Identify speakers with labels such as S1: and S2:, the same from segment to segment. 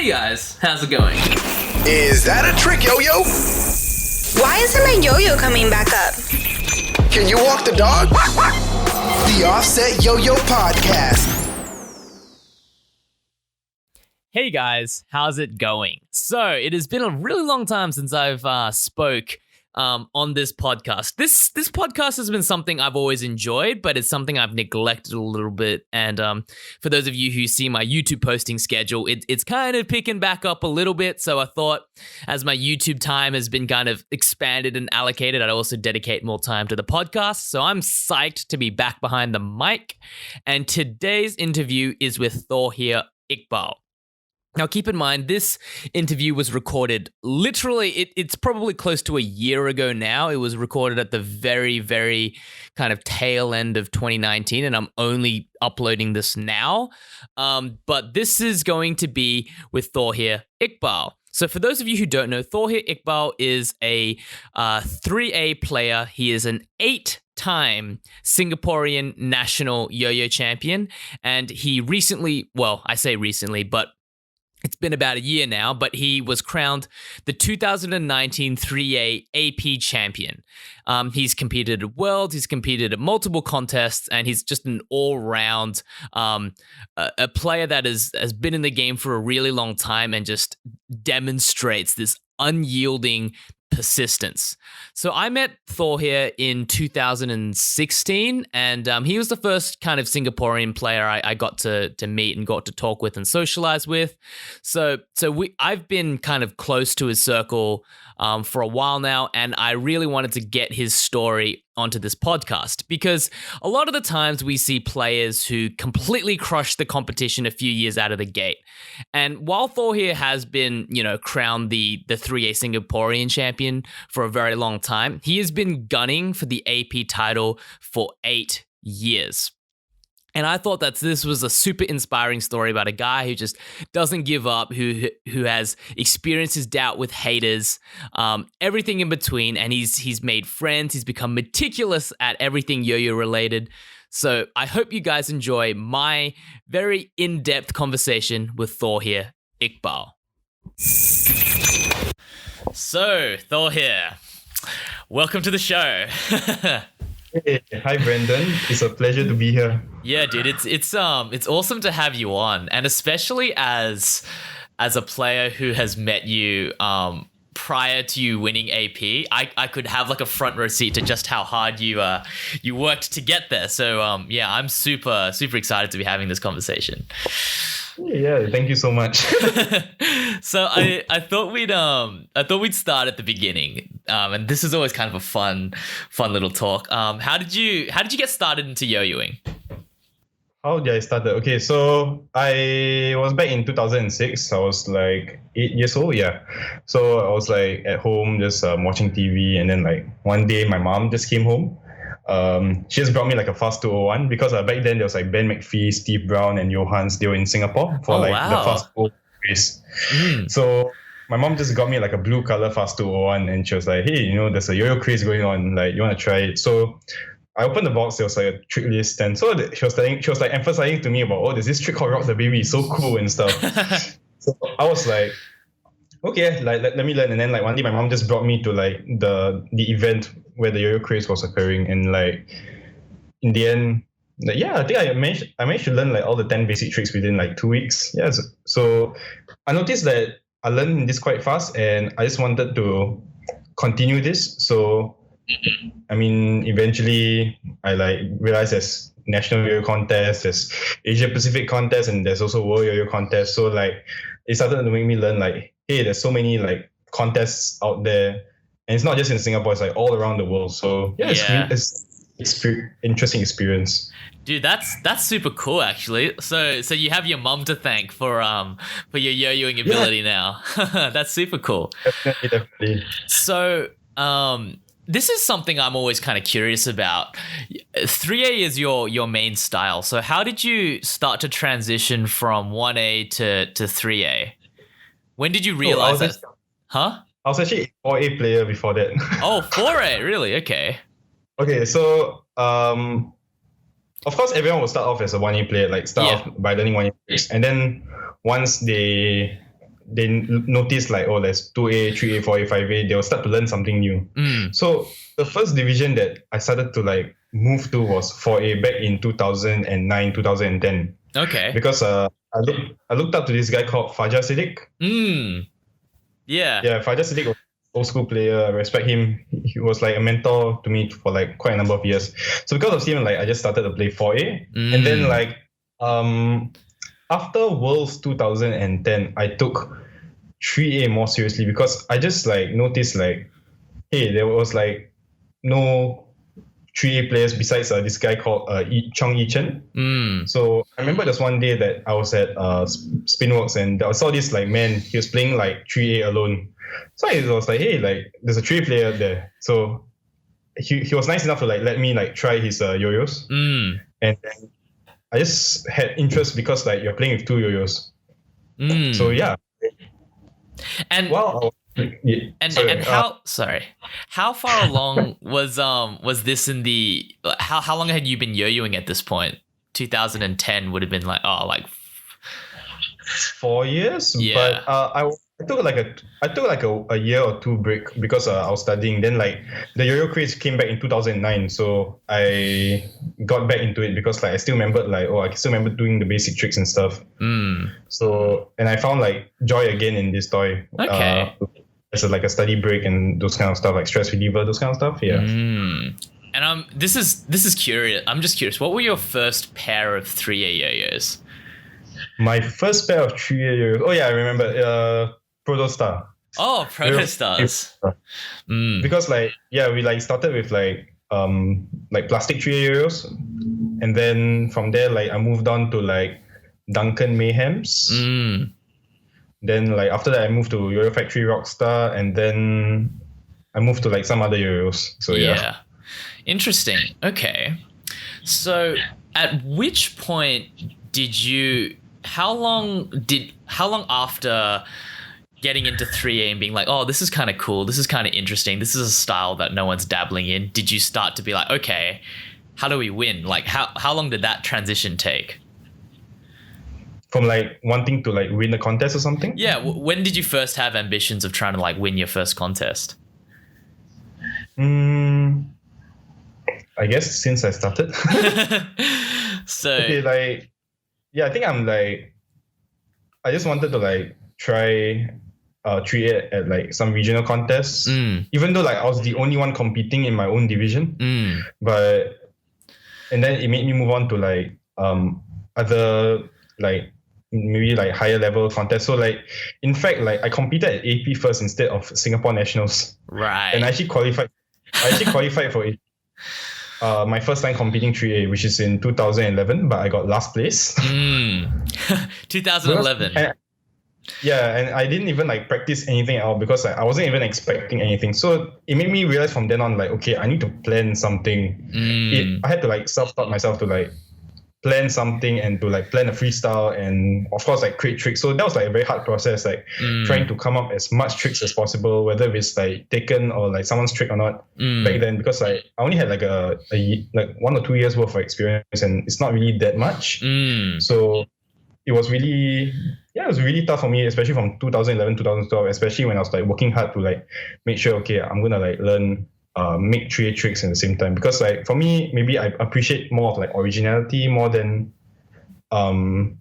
S1: Hey guys, how's it going?
S2: Is that a trick, Yo-Yo?
S3: Why isn't my yo-yo coming back up?
S2: Can you walk the dog? The Offset Yo-Yo Podcast.
S1: Hey guys, how's it going? So it has been a really long time since I've spoke on this podcast. This podcast has been something I've always enjoyed, but it's something I've neglected a little bit. And for those of you who see my YouTube posting schedule, it's kind of picking back up a little bit. So I thought as my YouTube time has been kind of expanded and allocated, I'd also dedicate more time to the podcast. So I'm psyched to be back behind the mic. And today's interview is with Thawhir Iqbal. Now, keep in mind, this interview was recorded literally, it's probably close to a year ago now. It was recorded at the very, very kind of tail end of 2019, and I'm only uploading this now. But this is going to be with Thawhir Iqbal. So for those of you who don't know, Thawhir Iqbal is a 3A player. He is an 8-time Singaporean national yo-yo champion, and he recently, well, I say recently, but it's been about a year now, but he was crowned the 2019 3A AP champion. He's competed at Worlds, he's competed at multiple contests, and he's just an all-round a player that has been in the game for a really long time and just demonstrates this unyielding persistence. So I met Thawhir in 2016, and he was the first kind of Singaporean player I got to meet and got to talk with and socialize with. So I've been kind of close to his circle for a while now, and I really wanted to get his story onto this podcast because a lot of the times we see players who completely crush the competition a few years out of the gate. And while Thawhir has been, crowned the 3A Singaporean champion for a very long time, he has been gunning for the AP title for 8 years. And I thought that this was a super inspiring story about a guy who just doesn't give up, who has experienced his doubt with haters, everything in between, and he's made friends. He's become meticulous at everything yo-yo related. So I hope you guys enjoy my very in-depth conversation with Thawhir Iqbal. So Thawhir, welcome to the show.
S4: Hey, hi Brendan. It's a pleasure to be here.
S1: Yeah, dude, it's awesome to have you on, and especially as a player who has met you prior to you winning AP, I could have like a front row seat to just how hard you worked to get there. So yeah, I'm super excited to be having this conversation.
S4: Yeah, thank you so much.
S1: So I thought we'd start at the beginning, and this is always kind of a fun little talk. How did you get started into yo-yoing?
S4: How did I start? Okay, so I was back in 2006. I was like 8 years old. Yeah, so I was like at home just watching TV, and then like one day my mom just came home. She just brought me like a Fast 201 because back then there was like Ben McPhee, Steve Brown, and Johans. They were in Singapore for the Fast 201 race. So my mom just got me like a blue color Fast 201, and she was like, "Hey, there's a yo-yo craze going on. Like, you want to try it?" So I opened the box. There was like a trick list, and so she was like emphasizing to me about, there's this trick called Rock the Baby, so cool and stuff. So I was like, okay, like let me learn. And then like one day my mom just brought me to like the event where the yo-yo craze was occurring, and like in the end, like, yeah, I think I managed to learn like all the 10 basic tricks within like 2 weeks. Yeah, so I noticed that I learned this quite fast, and I just wanted to continue this. So I mean, eventually I like realized there's national yo-yo contests, there's Asia Pacific contests, and there's also world yo-yo contests. So like it started to make me learn like, hey, there's so many like contests out there, and it's not just in Singapore, it's like all around the world. So yeah, it's interesting experience.
S1: Dude, that's super cool actually. So you have your mom to thank for your yo-yoing ability now. That's super cool.
S4: Definitely.
S1: So this is something I'm always kind of curious about. 3A is your main style. So how did you start to transition from 1A to 3A? When did you realize that? Huh?
S4: I was actually a 4A player before that.
S1: Oh, 4A, really? Okay.
S4: Okay, so of course everyone will start off as a 1A player, like start off by learning 1A tricks, and then once they they notice like, oh, there's 2A, 3A, 4A, 5A, they'll start to learn something new. So the first division that I started to like move to was 4A back in 2009, 2010.
S1: Okay.
S4: Because I looked up to this guy called Fajar Siddiq.
S1: Yeah.
S4: Yeah, Fajar Siddiq was an old school player. I respect him. He was like a mentor to me for like quite a number of years. So because of him, like I just started to play 4A. And then like after Worlds 2010, I took 3A more seriously because I just like noticed like, hey, there was like no 3A players besides this guy called Chong Yi Chen. So I remember there's one day that I was at Spinworks and I saw this like man, he was playing like 3A alone. So I was like, hey, like there's a 3A player there. So he was nice enough to like let me like try his yo-yos. And then I just had interest because like you're playing with two yo-yos. So yeah.
S1: And
S4: wow.
S1: How far along was this in the how long had you been yo-yoing at this point? 2010 would have been like
S4: 4 years.
S1: Yeah.
S4: But I took like a year or two break because I was studying. Then like the yo-yo craze came back in 2009, so I got back into it because like I still remembered like I still remember doing the basic tricks and stuff. So and I found like joy again in this toy.
S1: Okay.
S4: As like a study break and those kind of stuff, like stress reliever, those kind of stuff. Yeah.
S1: And this is curious. I'm just curious. What were your first pair of 3A yo-yos?
S4: My first pair of 3A yo-yos. Oh yeah, I remember. Protostar.
S1: Oh, Protostars.
S4: Because like we like started with like plastic 3A yo-yos, and then from there like I moved on to like Duncan Mayhems. Then like after that I moved to Yo-Yo Factory Rockstar, and then I moved to like some other yo-yos. So yeah.
S1: Interesting. Okay. So at which point how long after getting into 3A and being like, oh, this is kind of cool, this is kind of interesting, this is a style that no one's dabbling in, did you start to be like, okay, how do we win? Like how long did that transition take?
S4: From like wanting to like win a contest or something?
S1: Yeah. When did you first have ambitions of trying to like win your first contest?
S4: I guess since I started.
S1: So
S4: okay, like I think I'm like I just wanted to like try 3A at like some regional contests, even though like I was the only one competing in my own division. And then it made me move on to like other like maybe like higher level contests. So like in fact like I competed at AP first instead of Singapore Nationals.
S1: Right.
S4: And I actually qualified for it. My first time competing 3A, which is in 2011, but I got last place.
S1: 2011.
S4: And I didn't even like practice anything at all because like, I wasn't even expecting anything. So it made me realize from then on, like, okay, I need to plan something. I had to like self-taught myself to like plan something and to like plan a freestyle and of course like create tricks. So that was like a very hard process, like trying to come up as much tricks as possible, whether it's like taken or like someone's trick or not back then, because like I only had like a like 1 or 2 years worth of experience and it's not really that much. So it was really tough for me, especially from 2011, 2012, especially when I was like working hard to like make sure, okay, I'm gonna like learn make 3A tricks at the same time, because like for me maybe I appreciate more of like originality more than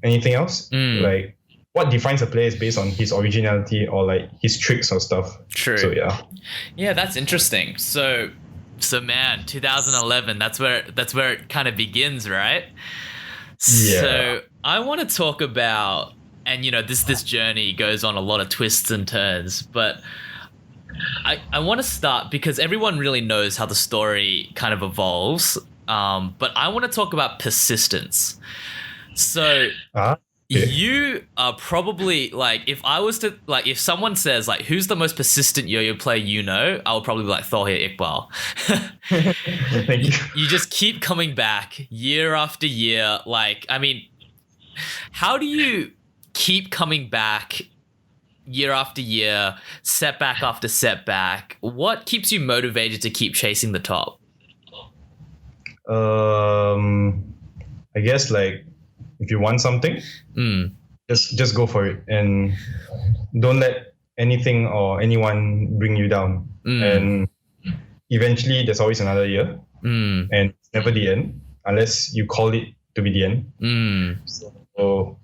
S4: anything else. Like what defines a player is based on his originality or like his tricks or stuff.
S1: True.
S4: So
S1: yeah, that's interesting. So man, 2011, that's where it kind of begins, right?
S4: Yeah.
S1: So I want to talk about, and you know, this journey goes on a lot of twists and turns, but I want to start because everyone really knows how the story kind of evolves, but I want to talk about persistence. So you are probably like, if I was to like, if someone says like, who's the most persistent yo-yo player you know, I would probably be like Thawhir Iqbal.
S4: Thank you.
S1: You just keep coming back year after year. Like, I mean, how do you keep coming back year after year, setback after setback? What keeps you motivated to keep chasing the top?
S4: I guess like if you want something, then just go for it, and don't let anything or anyone bring you down. And eventually, there's always another year, and it's never the end unless you call it to be the end. So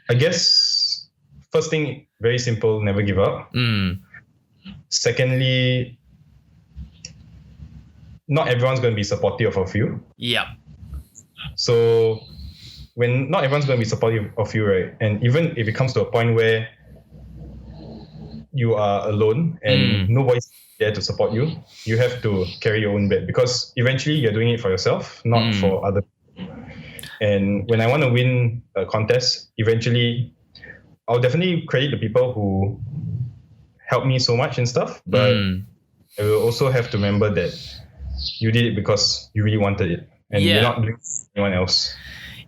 S4: I guess first thing, very simple, never give up. Secondly, not everyone's going to be supportive of you.
S1: Yeah.
S4: So when not everyone's going to be supportive of you, right? And even if it comes to a point where you are alone and nobody's there to support you, you have to carry your own weight, because eventually you're doing it for yourself, not for other people. And when I want to win a contest, eventually I'll definitely credit the people who helped me so much and stuff, but I will also have to remember that you did it because you really wanted it, and you're not doing it for anyone else.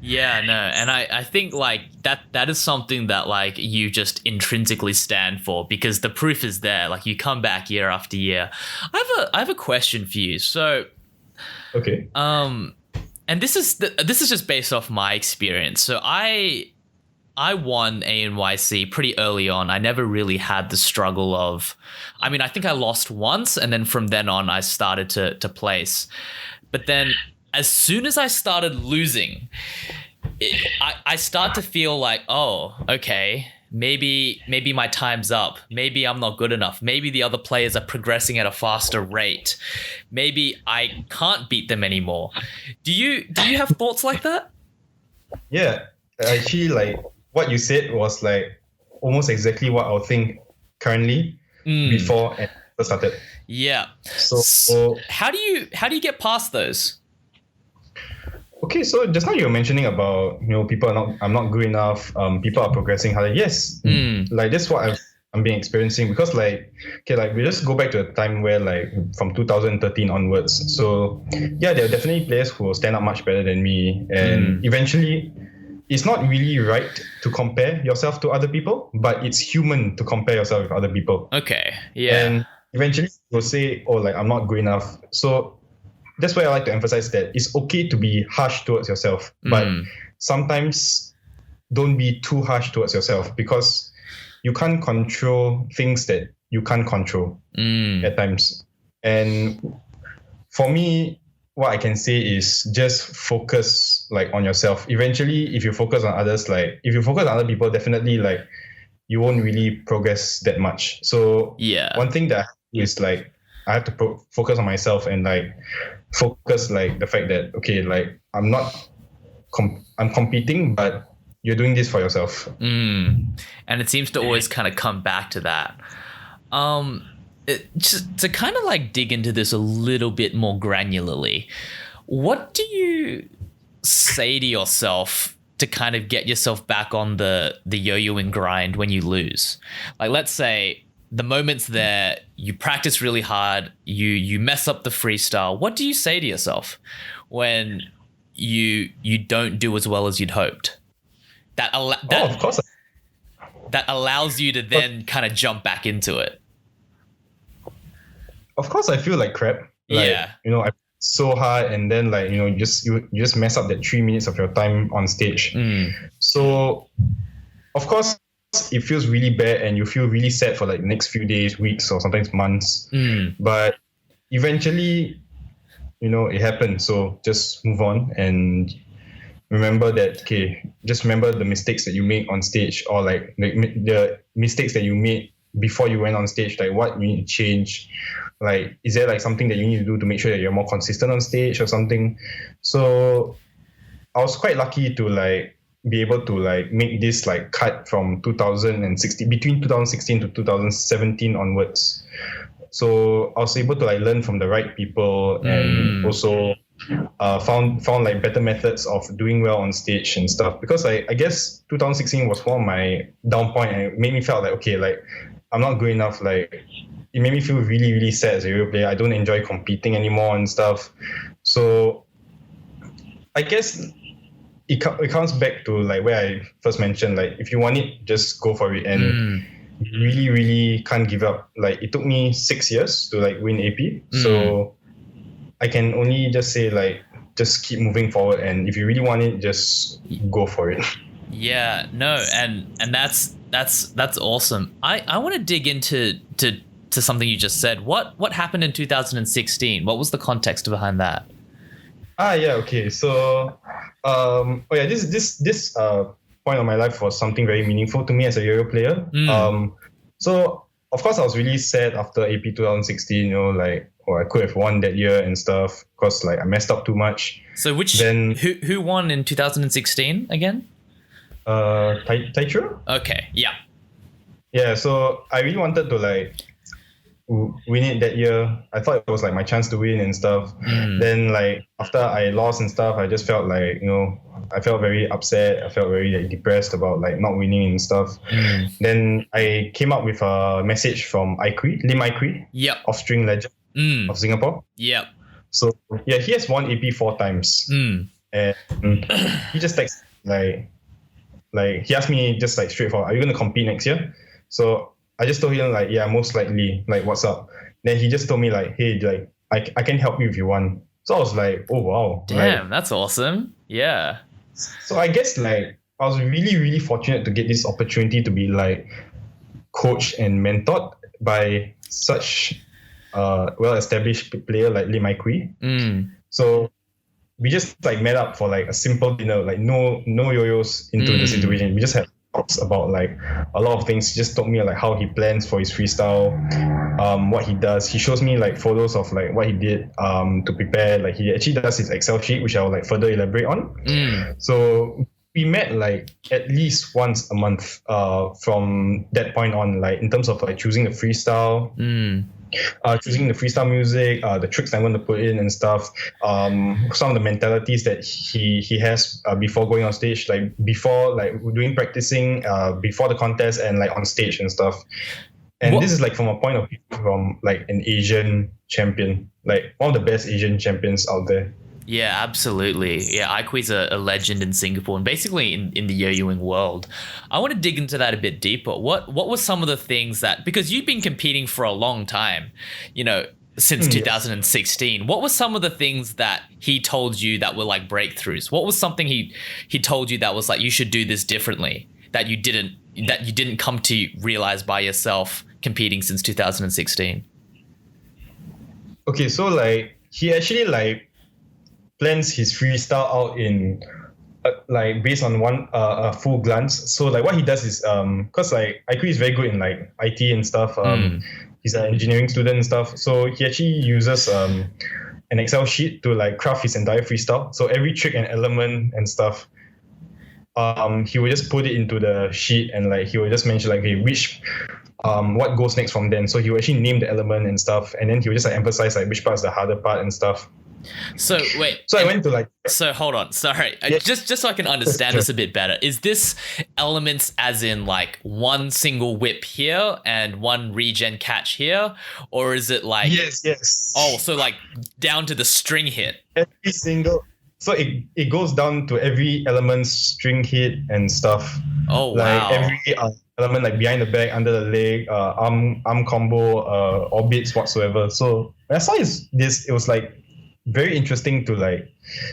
S1: Yeah, no, and I think like that is something that like you just intrinsically stand for, because the proof is there. Like you come back year after year. I have a question for you. So,
S4: okay,
S1: and this is just based off my experience. So I won ANYC pretty early on. I never really had the struggle of, I mean, I think I lost once, and then from then on I started to place. But then as soon as I started losing, I start to feel like, oh, okay, maybe my time's up. Maybe I'm not good enough. Maybe the other players are progressing at a faster rate. Maybe I can't beat them anymore. Do you have thoughts like that?
S4: Yeah, actually, like what you said was like almost exactly what I'll think currently before I first started.
S1: Yeah.
S4: So
S1: how do you get past those?
S4: Okay, so just now you were mentioning about, I'm not good enough. People are progressing harder. Yes, like this is what I'm being experiencing, because like, okay, like we just go back to a time where like from 2013 onwards. So yeah, there are definitely players who will stand up much better than me, and eventually, it's not really right to compare yourself to other people, but it's human to compare yourself with other people.
S1: Okay, yeah.
S4: And eventually you'll say, oh, like I'm not good enough. So that's why I like to emphasize that it's okay to be harsh towards yourself, but sometimes don't be too harsh towards yourself, because you can't control things that you can't control at times. And for me, what I can say is just focus like on yourself. Eventually, if you focus on others, like if you focus on other people, definitely like you won't really progress that much. So one thing that is like I have to focus on myself, and like focus like the fact that, okay, like I'm not I'm competing, but you're doing this for yourself.
S1: And it seems to always kind of come back to that. Just to kind of like dig into this a little bit more granularly, what do you say to yourself to kind of get yourself back on the yo-yoing grind when you lose? Like, let's say the moment's there, you practice really hard, you mess up the freestyle. What do you say to yourself when you don't do as well as you'd hoped?
S4: Of course.
S1: That allows you to then kind of jump back into it.
S4: Of course, I feel like crap. Like, I so hard, and then like you just mess up that 3 minutes of your time on stage. So, of course, it feels really bad, and you feel really sad for like the next few days, weeks, or sometimes months. But eventually, it happens. So just move on and remember that. Okay, just remember the mistakes that you make on stage, or like the mistakes that you made before you went on stage. Like what you need to change. Like, is there like something that you need to do to make sure that you're more consistent on stage or something? So I was quite lucky to like be able to like make this like cut from 2016, between 2016 to 2017 onwards. So I was able to like learn from the right people, and also found like better methods of doing well on stage and stuff. Because I guess 2016 was one of my down point, and it made me felt like, okay, like I'm not good enough. Like it made me feel really, really sad as a real player. I don't enjoy competing anymore and stuff. So I guess it comes back to like where I first mentioned, like if you want it, just go for it, and you really, really can't give up. Like it took me 6 years to like win AP, so I can only just say like just keep moving forward, and if you really want it, just go for it.
S1: Yeah, no, and that's awesome. I want to dig into to something you just said. What happened in 2016? What was the context behind that?
S4: Yeah, okay. So, this point of my life was something very meaningful to me as a yo-yo player. So of course I was really sad after AP 2016. You know, like, I could have won that year and stuff because like I messed up too much.
S1: So
S4: then
S1: who won in 2016 again?
S4: Taichiro.
S1: Okay, yeah.
S4: Yeah, so I really wanted to like win it that year. I thought it was like my chance to win and stuff. Then like after I lost and stuff, I just felt like, you know, I felt very upset. I felt very like depressed about like not winning and stuff. Then I came up with a message from Lim Aikui,
S1: Yep.
S4: Offstring legend of Singapore.
S1: Yep.
S4: So yeah, he has won AP 4 times. And he just texted like he asked me just like straightforward, are you gonna compete next year? So I just told him like, yeah, most likely, like, what's up? Then he just told me like, hey, like I can help you if you want. So I was like, oh wow.
S1: Damn,
S4: like,
S1: that's awesome. Yeah.
S4: so I guess like I was really, really fortunate to get this opportunity to be like coached and mentored by such well-established player like Lim Aikui. So we just like met up for like a simple dinner, like no yo-yos into the situation. We just had talks about like a lot of things. He just told me like how he plans for his freestyle, what he does. He shows me like photos of like what he did to prepare. Like he actually does his Excel sheet, which I'll like further elaborate on. So we met like at least once a month from that point on, like in terms of like choosing the freestyle, choosing the freestyle music, the tricks I'm going to put in and stuff, some of the mentalities that he has before going on stage, like before like doing practicing, before the contest and like on stage and stuff. And this is like from a point of view from like an Asian champion, like one of the best Asian champions out there.
S1: Yeah, absolutely. Yeah, Aikui's a legend in Singapore and basically in the yo-yoing world. I want to dig into that a bit deeper. What were some of the things that, because you've been competing for a long time, you know, since 2016, what were some of the things that he told you that were like breakthroughs? What was something he told you that was like, you should do this differently, that you didn't come to realize by yourself competing since 2016?
S4: Okay, so like he actually like plans his freestyle out in like based on one a full glance. So like what he does is because like Aikui is very good in like IT and stuff. He's an engineering student and stuff. So he actually uses an Excel sheet to like craft his entire freestyle. So every trick and element and stuff, he will just put it into the sheet and like he will just mention like, hey, which what goes next from then. So he will actually name the element and stuff, and then he will just like emphasize like which part is the harder part and stuff.
S1: So wait.
S4: So I went to like.
S1: So hold on. Sorry. Yeah. Just so I can understand this a bit better. Is this elements as in like one single whip here and one regen catch here, or is it like?
S4: Yes.
S1: Oh, so like down to the string hit.
S4: Every single. So it goes down to every element's string hit and stuff.
S1: Oh wow.
S4: Like every element, like behind the back, under the leg, arm combo, orbits whatsoever. So when I saw this, it was like very interesting to like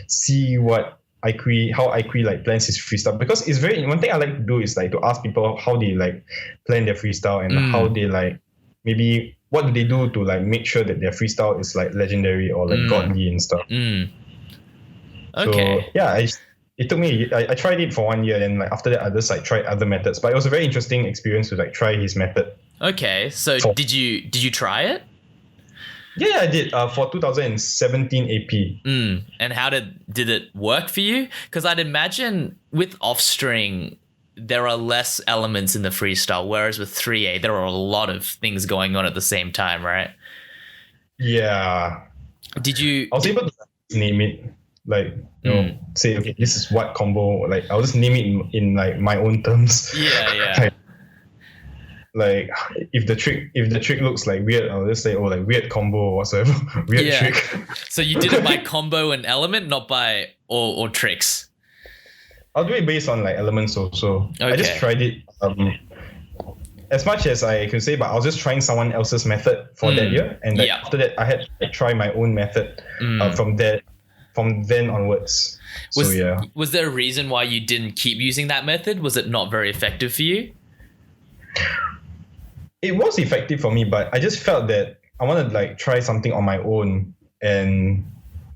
S4: see how Aikui like plans his freestyle, because it's very, one thing I like to do is like to ask people how they like plan their freestyle and how they like maybe what do they do to like make sure that their freestyle is like legendary or like godly and stuff.
S1: Okay.
S4: So yeah, it took me. I tried it for 1 year, and like after that, I just like tried other methods. But it was a very interesting experience to like try his method.
S1: Okay, so did you try it?
S4: Yeah, I did for 2017 AP.
S1: And how did it work for you? Because I'd imagine with Offstring, there are less elements in the freestyle, whereas with 3A, there are a lot of things going on at the same time, right?
S4: Yeah.
S1: I
S4: was able to name it, like, you know, say, okay, this is what combo. Like, I'll just name it in like my own terms.
S1: Yeah.
S4: Like if the trick looks like weird, I'll just say, oh, like weird combo or whatsoever. Weird trick.
S1: So you did it by combo and element, not by or tricks.
S4: I'll do it based on like elements also.
S1: Okay.
S4: I just tried it as much as I can say, but I was just trying someone else's method for that year, and after that I had to try my own method from from then onwards.
S1: Was
S4: so yeah.
S1: was there a reason why you didn't keep using that method? Was it not very effective for you?
S4: It was effective for me, but I just felt that I wanted to like try something on my own and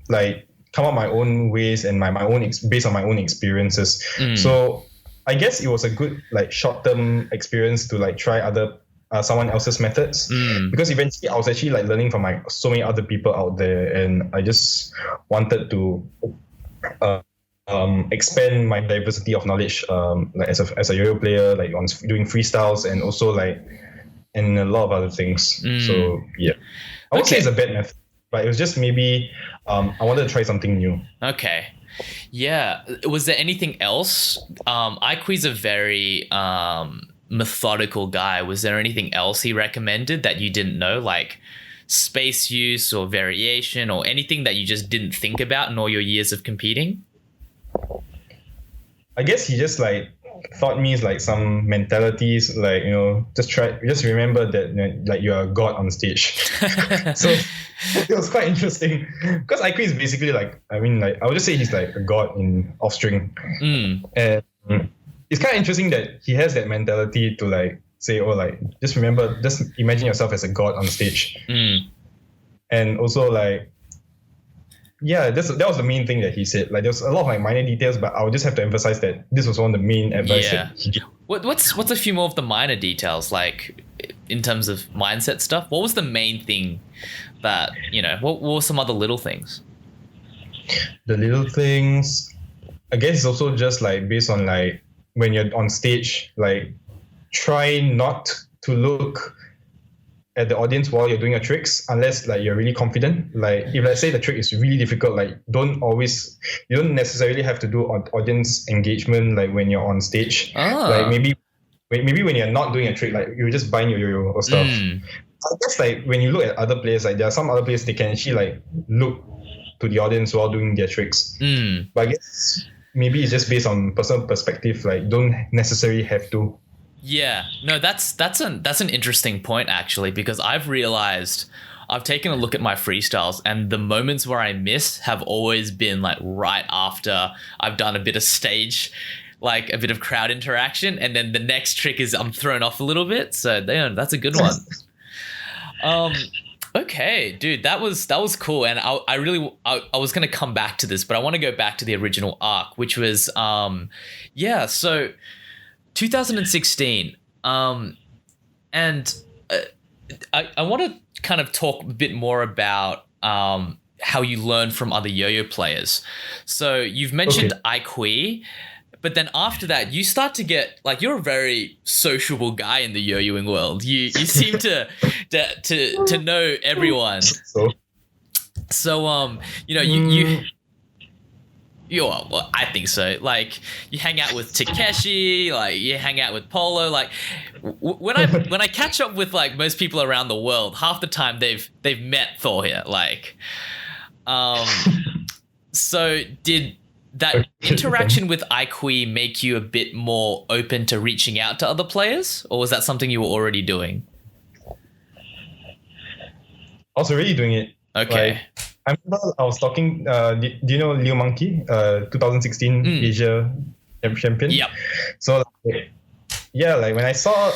S4: like come up my own ways and my own based on my own experiences. So I guess it was a good like short-term experience to like try other someone else's methods, because eventually I was actually like learning from like so many other people out there, and I just wanted to expand my diversity of knowledge, like as a yo-yo player, like on doing freestyles and also like and a lot of other things. So yeah, I would say it's a bad method, but it was just maybe I wanted to try something new.
S1: Okay. Yeah. Was there anything else? Iqui's a very methodical guy. Was there anything else he recommended that you didn't know, like space use or variation or anything that you just didn't think about in all your years of competing?
S4: I guess he just like taught me like some mentalities, like, you know, just remember that, you know, like you're a god on stage. So it was quite interesting because Iqui is basically like, I mean, like I would just say he's like a god in offstring, and it's kind of interesting that he has that mentality to like say, oh, like just imagine yourself as a god on stage, and also like. Yeah, that was the main thing that he said. Like, there's a lot of like minor details, but I would just have to emphasize that this was one of the main advice that he gave.
S1: What's a few more of the minor details, like in terms of mindset stuff? What was the main thing that, you know, what were some other little things?
S4: The little things, I guess it's also just like based on like when you're on stage, like try not to look at the audience while you're doing your tricks, unless like you're really confident. Like if let's say the trick is really difficult, like you don't necessarily have to do audience engagement like when you're on stage. Like maybe when you're not doing a trick, like you're just buying your yo-yo or stuff. I guess like when you look at other players, like there are some other players they can actually like look to the audience while doing their tricks. But I guess maybe it's just based on personal perspective, like don't necessarily have to.
S1: Yeah, no, that's an interesting point actually, because I've realized I've taken a look at my freestyles and the moments where I miss have always been like right after I've done a bit of stage, like a bit of crowd interaction, and then the next trick is I'm thrown off a little bit. So damn, that's a good one. Okay, dude, that was cool, and I was gonna come back to this, but I want to go back to the original arc, which was so 2016, and I want to kind of talk a bit more about how you learn from other yo-yo players. So you've mentioned Iqui, but then after that, you start to get like you're a very sociable guy in the yo-yoing world. You seem to know everyone. So you know well, I think so. Like you hang out with Takeshi, like you hang out with Polo. Like when I catch up with like most people around the world, half the time they've met Thawhir. Like, so did that interaction with Iqui make you a bit more open to reaching out to other players, or was that something you were already doing?
S4: I was already doing it.
S1: Okay.
S4: Like, I remember I was talking. Do you know Liu Monkey? 2016 Asia champion.
S1: Yep.
S4: So like when I saw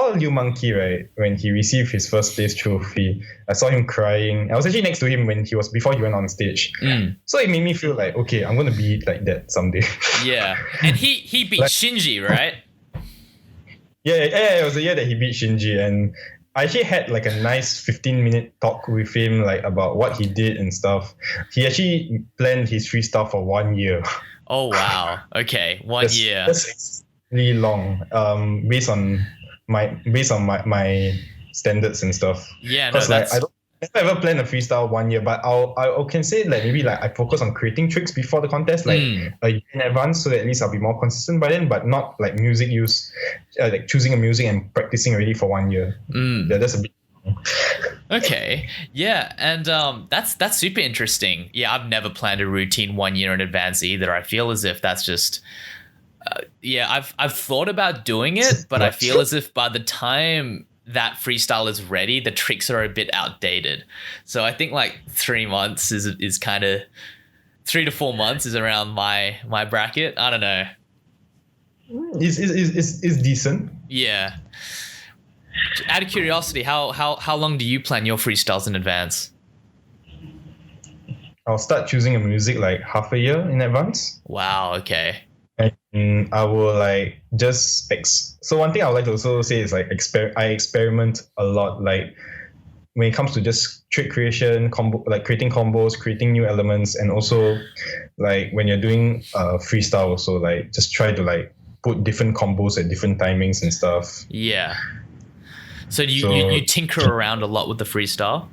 S4: Liu Monkey, right, when he received his first place trophy, I saw him crying. I was actually next to him before he went on stage. So it made me feel like, okay, I'm gonna be like that someday.
S1: Yeah, and he beat Shinji, right?
S4: Yeah. It was the year that he beat Shinji, and I actually had like a nice 15-minute talk with him, like about what he did and stuff. He actually planned his freestyle for 1 year.
S1: Oh wow! Okay, 1 year.
S4: That's really long. Based on my standards and stuff.
S1: Yeah, no,
S4: like I don't ever plan a freestyle 1 year, but I can say like maybe like I focus on creating tricks before the contest, like a year in advance, so that at least I'll be more consistent by then. But not like music use, like choosing a music and practicing already for 1 year. Yeah, that's a bit.
S1: Okay, yeah, and that's super interesting. Yeah, I've never planned a routine 1 year in advance either. I feel as if that's just. I've thought about doing it, but I feel as if by the time that freestyle is ready, the tricks are a bit outdated. So I think like 3 months is kind of 3 to 4 months is around my bracket. I don't know.
S4: It's decent.
S1: Yeah. Out of curiosity, how long do you plan your freestyles in advance?
S4: I'll start choosing a music like half a year in advance.
S1: Wow. Okay.
S4: And I will like just so one thing I would like to also say is like I experiment a lot, like when it comes to just trick creation, creating combos, creating new elements, and also like when you're doing freestyle also, like just try to like put different combos at different timings and stuff.
S1: Yeah. So you tinker around a lot with the freestyle?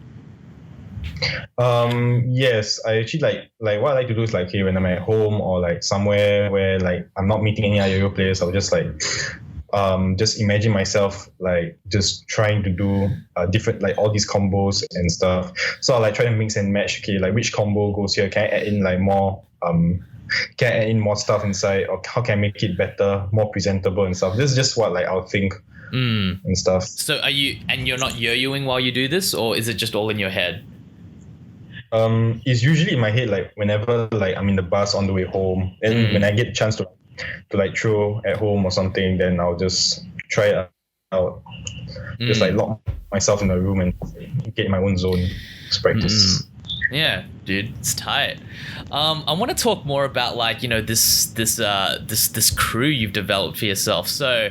S4: Yes, I actually like what I like to do is like, okay, when I'm at home or like somewhere where like I'm not meeting any other yo players, I'll just like just imagine myself like just trying to do different like all these combos and stuff. So I like try to mix and match, okay, like which combo goes here, can I add in like more can I add in more stuff inside, or how can I make it better, more presentable and stuff. This is just what like I'll think and stuff.
S1: So you're not yo-yoing while you do this, or is it just all in your head?
S4: It's usually in my head, like whenever like I'm in the bus on the way home, and when I get a chance to like throw at home or something, then I'll just try it out. Just like lock myself in a room and get in my own zone, just practice.
S1: Yeah, dude, it's tight. I want to talk more about like, you know, this crew you've developed for yourself. So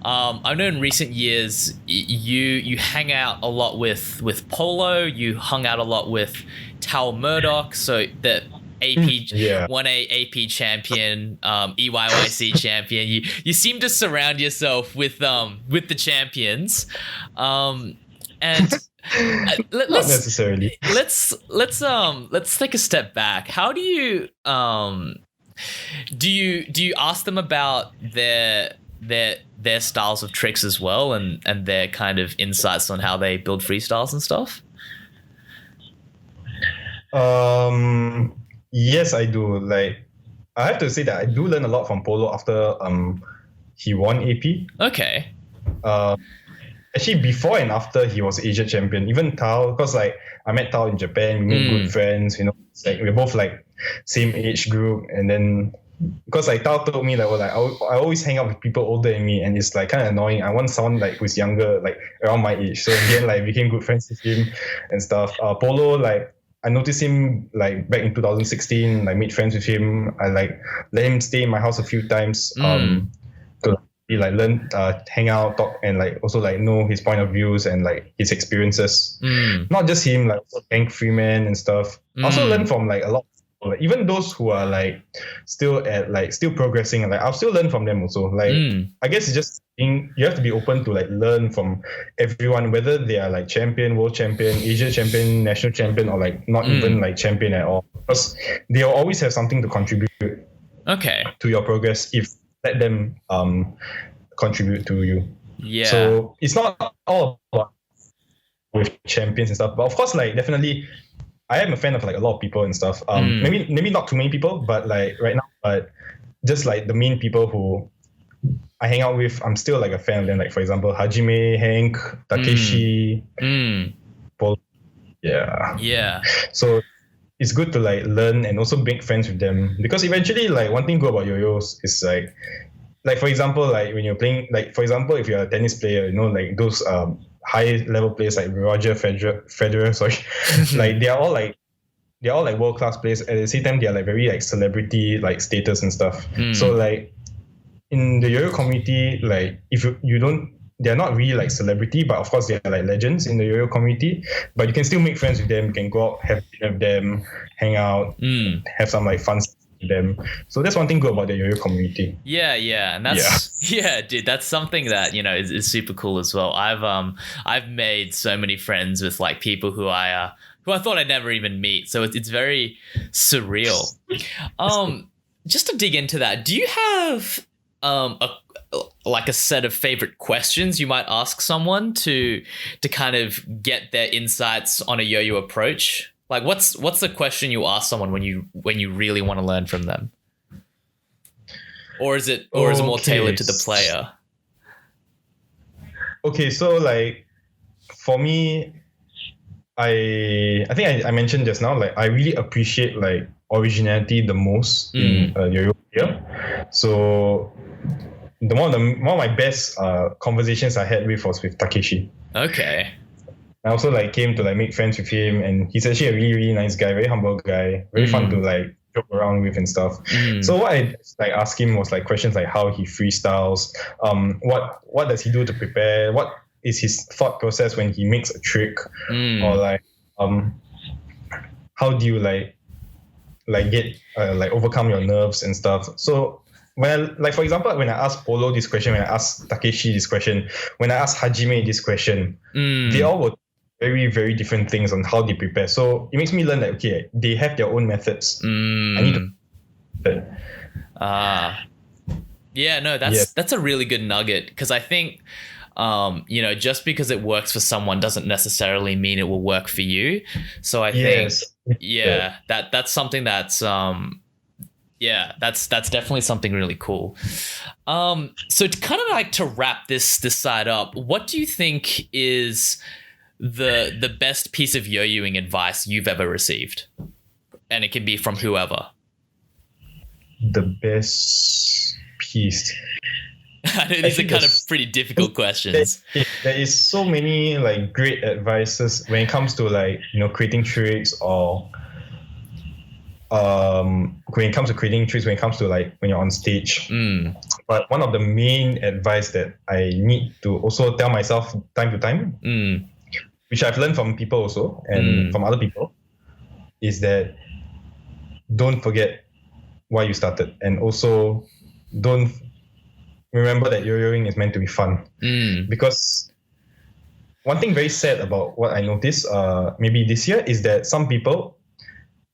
S1: I know in recent years you hang out a lot with Polo. You hung out a lot with Tal Murdoch. So the AP 1A AP champion, EYYC champion. You seem to surround yourself with the champions, and
S4: not necessarily.
S1: Let's take a step back. How do you do you ask them about their styles of tricks as well, and their kind of insights on how they build freestyles and stuff?
S4: Yes, I do. Like, I have to say that I do learn a lot from Polo after he won AP.
S1: Okay.
S4: Actually, before and after he was Asia champion, even Tao, because like I met Tao in Japan, we made good friends. You know, it's like we're both like same age group, and then because like Tao told me that I always hang out with people older than me, and it's like kind of annoying. I want someone like who's younger, like around my age. So in the end, like became good friends with him and stuff. Polo, like I noticed him like back in 2016, like made friends with him. I like let him stay in my house a few times to like learn, hang out, talk, and like also like know his point of views and like his experiences. Not just him, like also Hank Freeman and stuff. I also learn from like a lot of people, like, even those who are like still progressing, and like I'll still learn from them also. Like I guess it's just you have to be open to like learn from everyone, whether they are like champion, world champion, Asia champion, national champion, or like not even like champion at all, because they'll always have something to contribute to your progress if let them contribute to you. Yeah. So it's not all about with champions and stuff, but of course, like definitely I am a fan of like a lot of people and stuff. Maybe not too many people, but like right now, but just like the main people who I hang out with, I'm still like a fan of them. Like for example, Hajime, Hank, Takeshi, Paul. Yeah. So it's good to like learn and also make friends with them, because eventually, like one thing good about yo-yos is like for example, like when you're playing, like for example, if you're a tennis player, you know, like those high level players like Roger Federer, sorry, like they're all like world class players. At the same time, they're like very like celebrity like status and stuff. So like in the yo-yo community, like if you don't, they're not really like celebrity, but of course they're like legends in the yo-yo community. But you can still make friends with them. You can go out, have dinner with them, hang out, have some like fun stuff with them. So that's one thing good about the yo-yo community.
S1: Yeah, and that's dude, that's something that, you know, is super cool as well. I've made so many friends with like people who I thought I'd never even meet. So it's very surreal. Just to dig into that, do you have a set of favorite questions you might ask someone to kind of get their insights on a yo-yo approach? Like what's the question you ask someone when you really want to learn from them? Or is it more tailored to the player?
S4: Okay, so like for me, I think I mentioned just now, like I really appreciate like originality the most in Yo-Yo player. So one of my best conversations I had was with Takeshi.
S1: Okay.
S4: I also like came to like make friends with him, and he's actually a really, really nice guy, very humble guy, very fun to like joke around with and stuff. So what I like asked him was like questions like how he freestyles, what does he do to prepare, what is his thought process when he makes a trick, or like how do you like get like overcome your nerves and stuff. So when like for example, when I asked Polo this question, when I asked Takeshi this question, when I asked Hajime this question, they all were very, very different things on how they prepare. So it makes me learn that, okay, they have their own methods. I need to...
S1: Yeah, no, that's a really good nugget, because I think, just because it works for someone doesn't necessarily mean it will work for you. So I think, that's something that's, that's definitely something really cool. So to kind of like to wrap this side up, what do you think is the best piece of yo-yoing advice you've ever received? And it can be from whoever.
S4: The best piece.
S1: I know these are kind of pretty difficult questions.
S4: There is so many like great advices when it comes to like, creating tricks, or when it comes to like when you're on stage. But one of the main advice that I need to also tell myself time to time, which I've learned from people also and from other people, is that don't forget why you started, and also don't remember that yo-yoing is meant to be fun. Because one thing very sad about what I noticed maybe this year is that some people,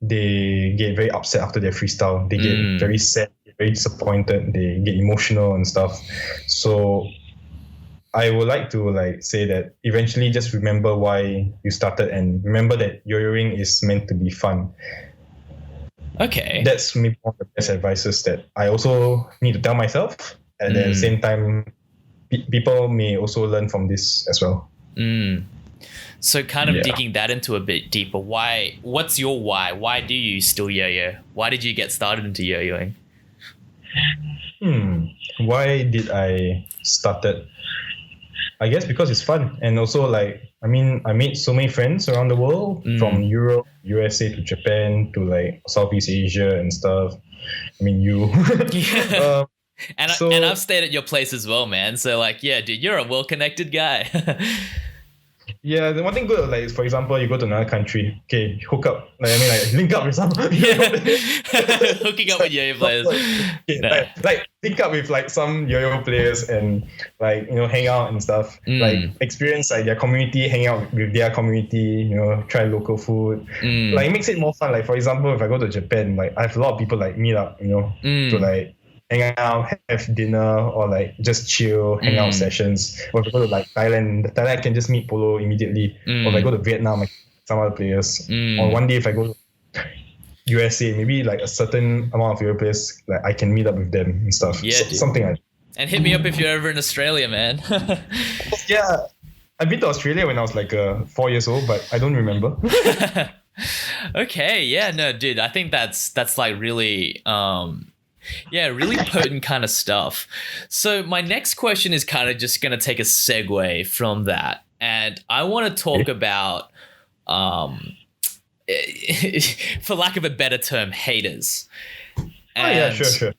S4: they get very upset after their freestyle. They get very sad, very disappointed, they get emotional and stuff. So I would like to like say that eventually just remember why you started, and remember that yo-yoing is meant to be fun.
S1: Okay.
S4: That's maybe one of the best advices that I also need to tell myself. At the same time, people may also learn from this as well.
S1: So kind of digging that into a bit deeper, what's your why? Why do you still yo-yo? Why did you get started into yo-yoing?
S4: Why did I started? I guess because it's fun, and also like I made so many friends around the world, from Europe, USA to Japan to like Southeast Asia and stuff. You.
S1: And I've stayed at your place as well, man. So like, yeah, dude, you're a well-connected guy.
S4: Yeah, the one thing good, like for example, you go to another country, okay, hook up, link up with some.
S1: Hooking up with yo-yo players.
S4: Like link up with like some yo-yo players and like hang out and stuff. Like experience like their community, hang out with their community. Try local food. Like it makes it more fun. Like for example, if I go to Japan, like I have a lot of people like meet up, to like hang out, have dinner, or like just chill, hang out sessions. Or if I go to like Thailand I can just meet Polo immediately. Or if I go to Vietnam, like some other players. Or one day if I go to USA, maybe like a certain amount of your players, like I can meet up with them and stuff.
S1: Yeah,
S4: something like that.
S1: And hit me up if you're ever in Australia, man.
S4: Yeah, I've been to Australia when I was like 4 years old, but I don't remember.
S1: Okay, yeah, no, dude, I think that's like really really potent kind of stuff. So my next question is kind of just going to take a segue from that. And I want to talk about, for lack of a better term, haters. And,
S4: sure.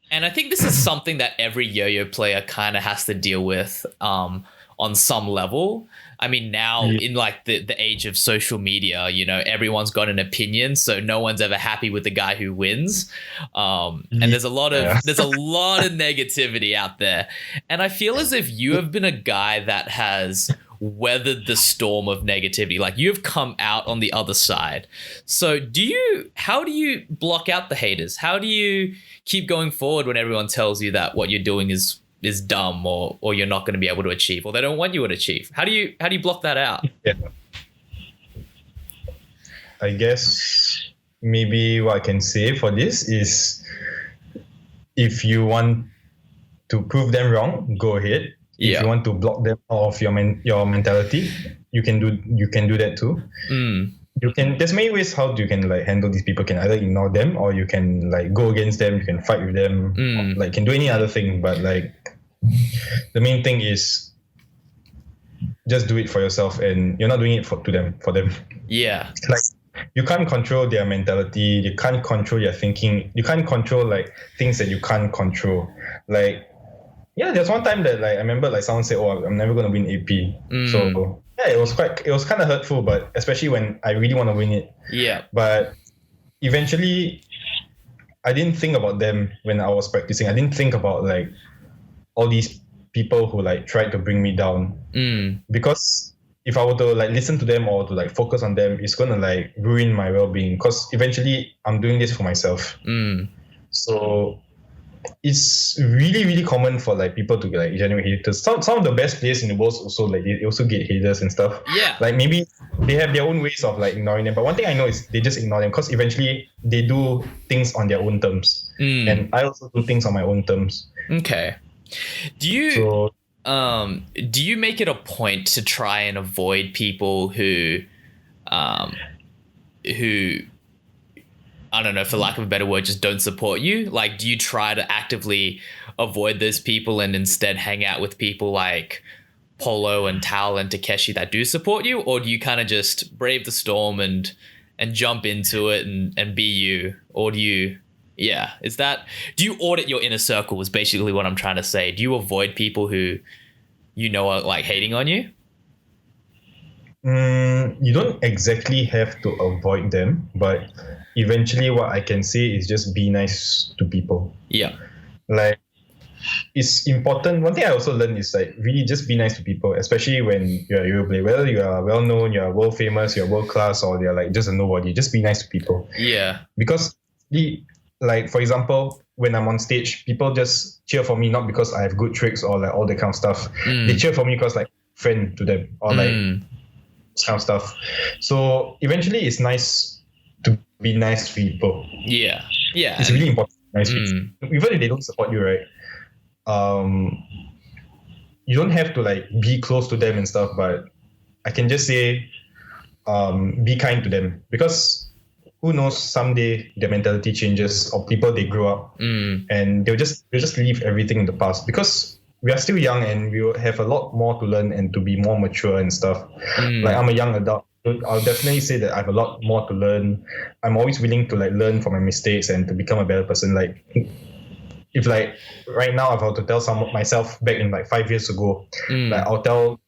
S1: And I think this is something that every yo-yo player kind of has to deal with on some level. I mean, now in like the age of social media, everyone's got an opinion, so no one's ever happy with the guy who wins. And there's a lot of negativity out there. And I feel as if you have been a guy that has weathered the storm of negativity. Like you've come out on the other side. So how do you block out the haters? How do you keep going forward when everyone tells you that what you're doing is dumb or you're not going to be able to achieve, or they don't want you to achieve? How do you block that out?
S4: Yeah. I guess maybe what I can say for this is, if you want to prove them wrong, go ahead. If you want to block them off your mentality, you can do that too. there's many ways how you can like handle these people. You can either ignore them, or you can like go against them, you can fight with them, or, like can do any other thing, but like the main thing is just do it for yourself, and you're not doing it for them.
S1: Yeah.
S4: Like you can't control their mentality, you can't control their thinking, you can't control like things that you can't control. Like yeah, there's one time that like I remember like someone said, "Oh, I'm never gonna win AP." So yeah, it was kind of hurtful, but especially when I really want to win it.
S1: Yeah.
S4: But eventually, I didn't think about them when I was practicing. I didn't think about like all these people who like tried to bring me down. Because if I were to like listen to them or to like focus on them, it's gonna like ruin my well-being. Because eventually, I'm doing this for myself. So it's really, really common for like people to like generate haters. Some of the best players in the world also like they also get haters and stuff.
S1: Yeah.
S4: Like maybe they have their own ways of like ignoring them. But one thing I know is they just ignore them because eventually they do things on their own terms. And I also do things on my own terms.
S1: Okay. Do you make it a point to try and avoid people who I don't know, for lack of a better word, just don't support you? Like, do you try to actively avoid those people and instead hang out with people like Polo and Tal and Takeshi that do support you? Or do you kind of just brave the storm and jump into it and be you? Or do you audit your inner circle is basically what I'm trying to say. Do you avoid people who you know are like hating on you?
S4: You don't exactly have to avoid them, but eventually what I can say is just be nice to people.
S1: Yeah.
S4: Like, it's important. One thing I also learned is like really just be nice to people, especially when you're a Yo-Yo player. Whether you are well known, you're world famous, you're world class, or you're like just a nobody, just be nice to people.
S1: Yeah.
S4: Because like for example, when I'm on stage, people just cheer for me not because I have good tricks or like all that kind of stuff. They cheer for me because like friend to them or like kind of stuff. So eventually it's nice to be nice to people.
S1: Yeah.
S4: It's really important to be nice people. Even if they don't support you, right? You don't have to like be close to them and stuff, but I can just say be kind to them, because who knows, someday their mentality changes, or people they grow up and they'll just leave everything in the past, because we are still young and we will have a lot more to learn and to be more mature and stuff. Like I'm a young adult. I'll definitely say that I have a lot more to learn. I'm always willing to like learn from my mistakes and to become a better person. Like if like right now, if I were to tell myself back in like 5 years ago, like I'll tell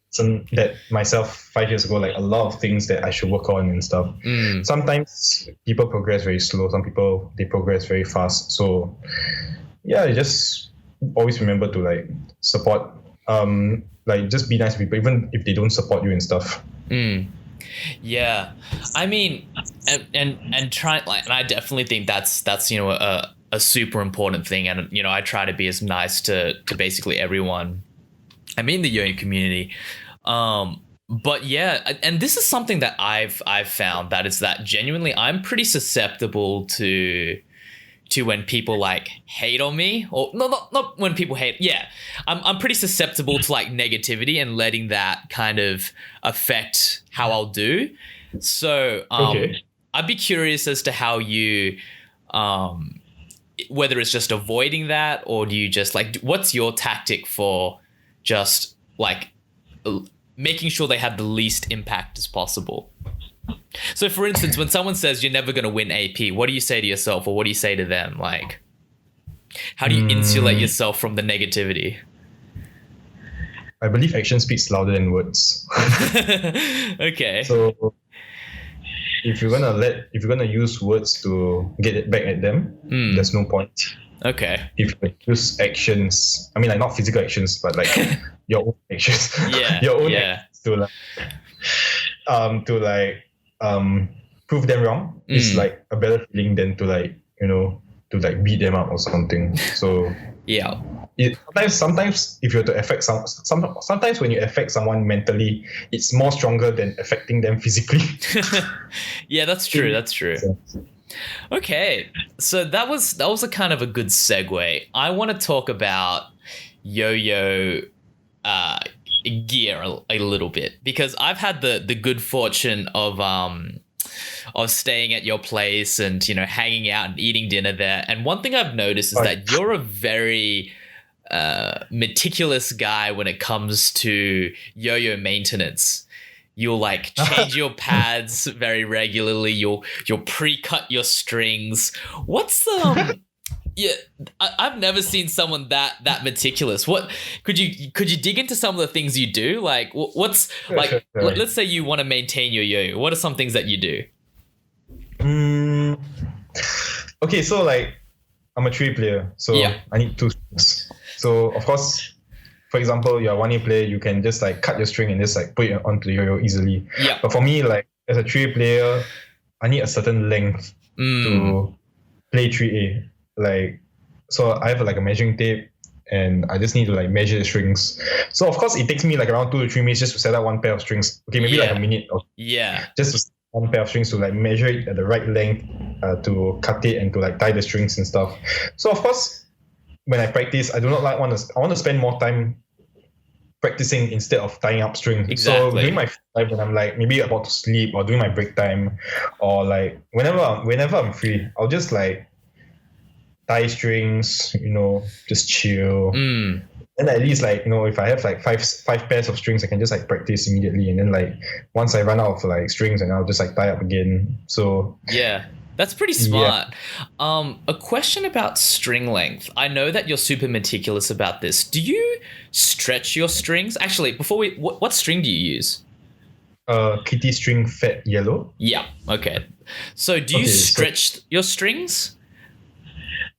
S4: that myself 5 years ago, like a lot of things that I should work on and stuff. Sometimes people progress very slow. Some people, they progress very fast. So yeah, just always remember to like support, like just be nice to people, even if they don't support you and stuff.
S1: Yeah, I mean, and try like, and I definitely think that's a super important thing, and I try to be as nice to basically everyone I mean the Yoyoing community. But yeah, and this is something that I've found, that is that genuinely I'm pretty susceptible to when people like hate on me, or not when people hate. Yeah, I'm pretty susceptible to like negativity and letting that kind of affect how I'll do. So I'd be curious as to how you, whether it's just avoiding that, or do you just like, what's your tactic for just like making sure they have the least impact as possible? So for instance, when someone says you're never going to win AP, what do you say to yourself, or what do you say to them? Like, how do you insulate yourself from the negativity?
S4: I believe action speaks louder than words.
S1: Okay.
S4: So if you're gonna use words to get it back at them, there's no point.
S1: Okay.
S4: If you use actions, I mean like not physical actions, but like your own actions.
S1: Yeah.
S4: Your own actions to like prove them wrong is like a better feeling than to like, to like beat them up or something. So
S1: yeah.
S4: Sometimes if you're to affect sometimes when you affect someone mentally, it's more stronger than affecting them physically.
S1: Yeah, that's true. That's true. Okay, so that was a kind of a good segue. I want to talk about Yo-Yo gear a little bit, because I've had the good fortune of staying at your place and, you know, hanging out and eating dinner there. And one thing I've noticed is that you're a very meticulous guy when it comes to yo-yo maintenance. You'll like change your pads very regularly. You'll pre-cut your strings. What's yeah, I've never seen someone that meticulous. What could you dig into some of the things you do? Like what's like?
S4: Sure.
S1: Let's say you want to maintain your yo-yo. What are some things that you do?
S4: Okay, so like I'm a 3 player, so
S1: Yeah.
S4: I need 2 strings. So of course, for example, you're a 1A player, you can just like cut your string and just like put it onto the yo-yo easily.
S1: Yeah.
S4: But for me, like as a 3A player, I need a certain length to play 3A. Like, so I have like a measuring tape and I just need to like measure the strings. So of course it takes me like around 2 to 3 minutes just to set up one pair of strings. Okay, maybe like a minute or just to set up one pair of strings to like measure it at the right length to cut it and to like tie the strings and stuff. So of course, when I practice, I do not like I want to spend more time practicing instead of tying up strings.
S1: Exactly.
S4: So during my free time when I'm like maybe about to sleep or during my break time or like whenever I'm free, I'll just like tie strings, you know, just chill. And at least like, you know, if I have like five pairs of strings, I can just like practice immediately. And then like once I run out of like strings, and I'll just like tie up again. So
S1: yeah. That's pretty smart. Yeah. A question about string length. I know that you're super meticulous about this. Do you stretch your strings? Actually, before what string do you use?
S4: Kitty string fat yellow.
S1: Yeah. Okay. So do you stretch your strings?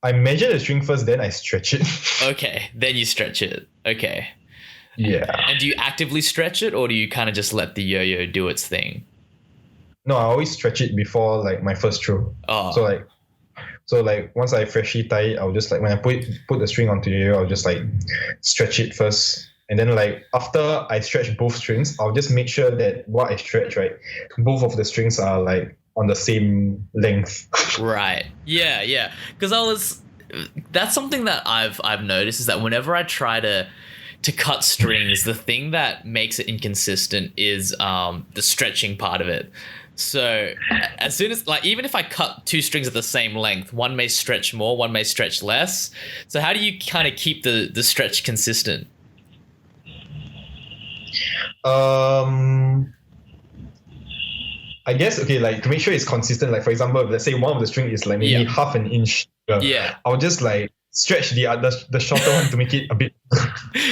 S4: I measure the string first, then I stretch it.
S1: Okay. Then you stretch it. Okay.
S4: Yeah.
S1: And do you actively stretch it, or do you kind of just let the yo-yo do its thing?
S4: No, I always stretch it before like my first throw.
S1: Oh.
S4: So like once I freshly tie it, I'll just like when I put the string onto the yo-yo, I'll just like stretch it first. And then like after I stretch both strings, I'll just make sure that what I stretch, right, both of the strings are like on the same length.
S1: Right. Yeah. Because that's something that I've noticed is that whenever I try to cut strings, the thing that makes it inconsistent is the stretching part of it. So as soon as like even if I cut 2 strings at the same length, one may stretch more, one may stretch less. So how do you kind of keep the stretch consistent?
S4: I guess okay, like to make sure it's consistent. Like for example, let's say one of the string is like maybe half an inch. I'll just like stretch the shorter one to make it a bit.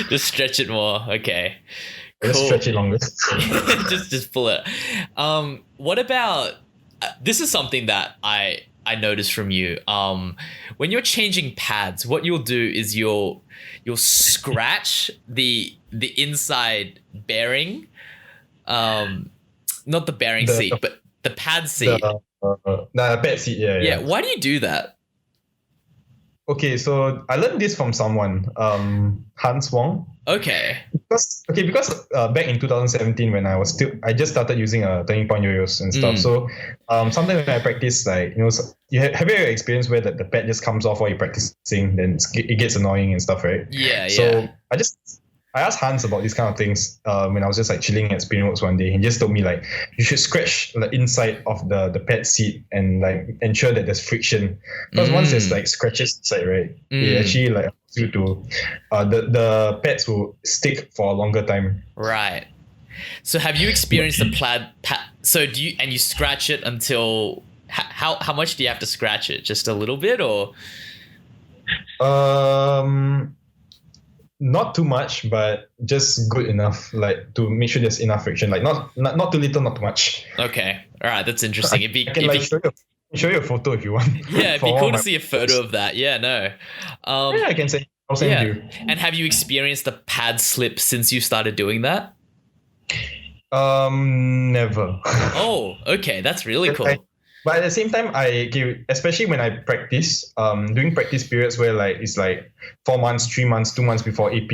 S1: Just stretch it more. Okay.
S4: Cool. Just stretch it longer.
S1: just pull it. What about this is something that I noticed from you. When you're changing pads, what you'll do is you'll scratch the inside bearing, not the bearing seat, but the pad seat.
S4: The pad seat, yeah.
S1: Why do you do that?
S4: Okay, so I learned this from someone, Hans Wong.
S1: Okay.
S4: Because back in 2017 when I just started using turning point yo-yos and stuff. So sometimes when I practice, like, you know, so have you ever experienced where the pad just comes off while you're practicing, then it gets annoying and stuff, right?
S1: Yeah.
S4: So I asked Hans about these kind of things when I was just like chilling at Spinworks one day. He just told me like you should scratch the inside of the pad seat and like ensure that there's friction. Because once there's like scratches inside, right, it actually like allows you to the pads will stick for a longer time.
S1: Right. So have you experienced the pad? So do you scratch it until how much do you have to scratch it? Just a little bit, or?
S4: Not too much, but just good enough, like to make sure there's enough friction. Like not too little, not too much.
S1: Okay, all right, that's interesting.
S4: I can show you a photo if you want.
S1: Yeah, it'd be cool to see a photo of that. Yeah, no.
S4: Yeah, I can say. I'll send you.
S1: And have you experienced the pad slip since you started doing that?
S4: Never.
S1: Oh, okay, that's really cool.
S4: But at the same time, especially when I practice, during practice periods where like it's like 4 months, 3 months, 2 months before AP,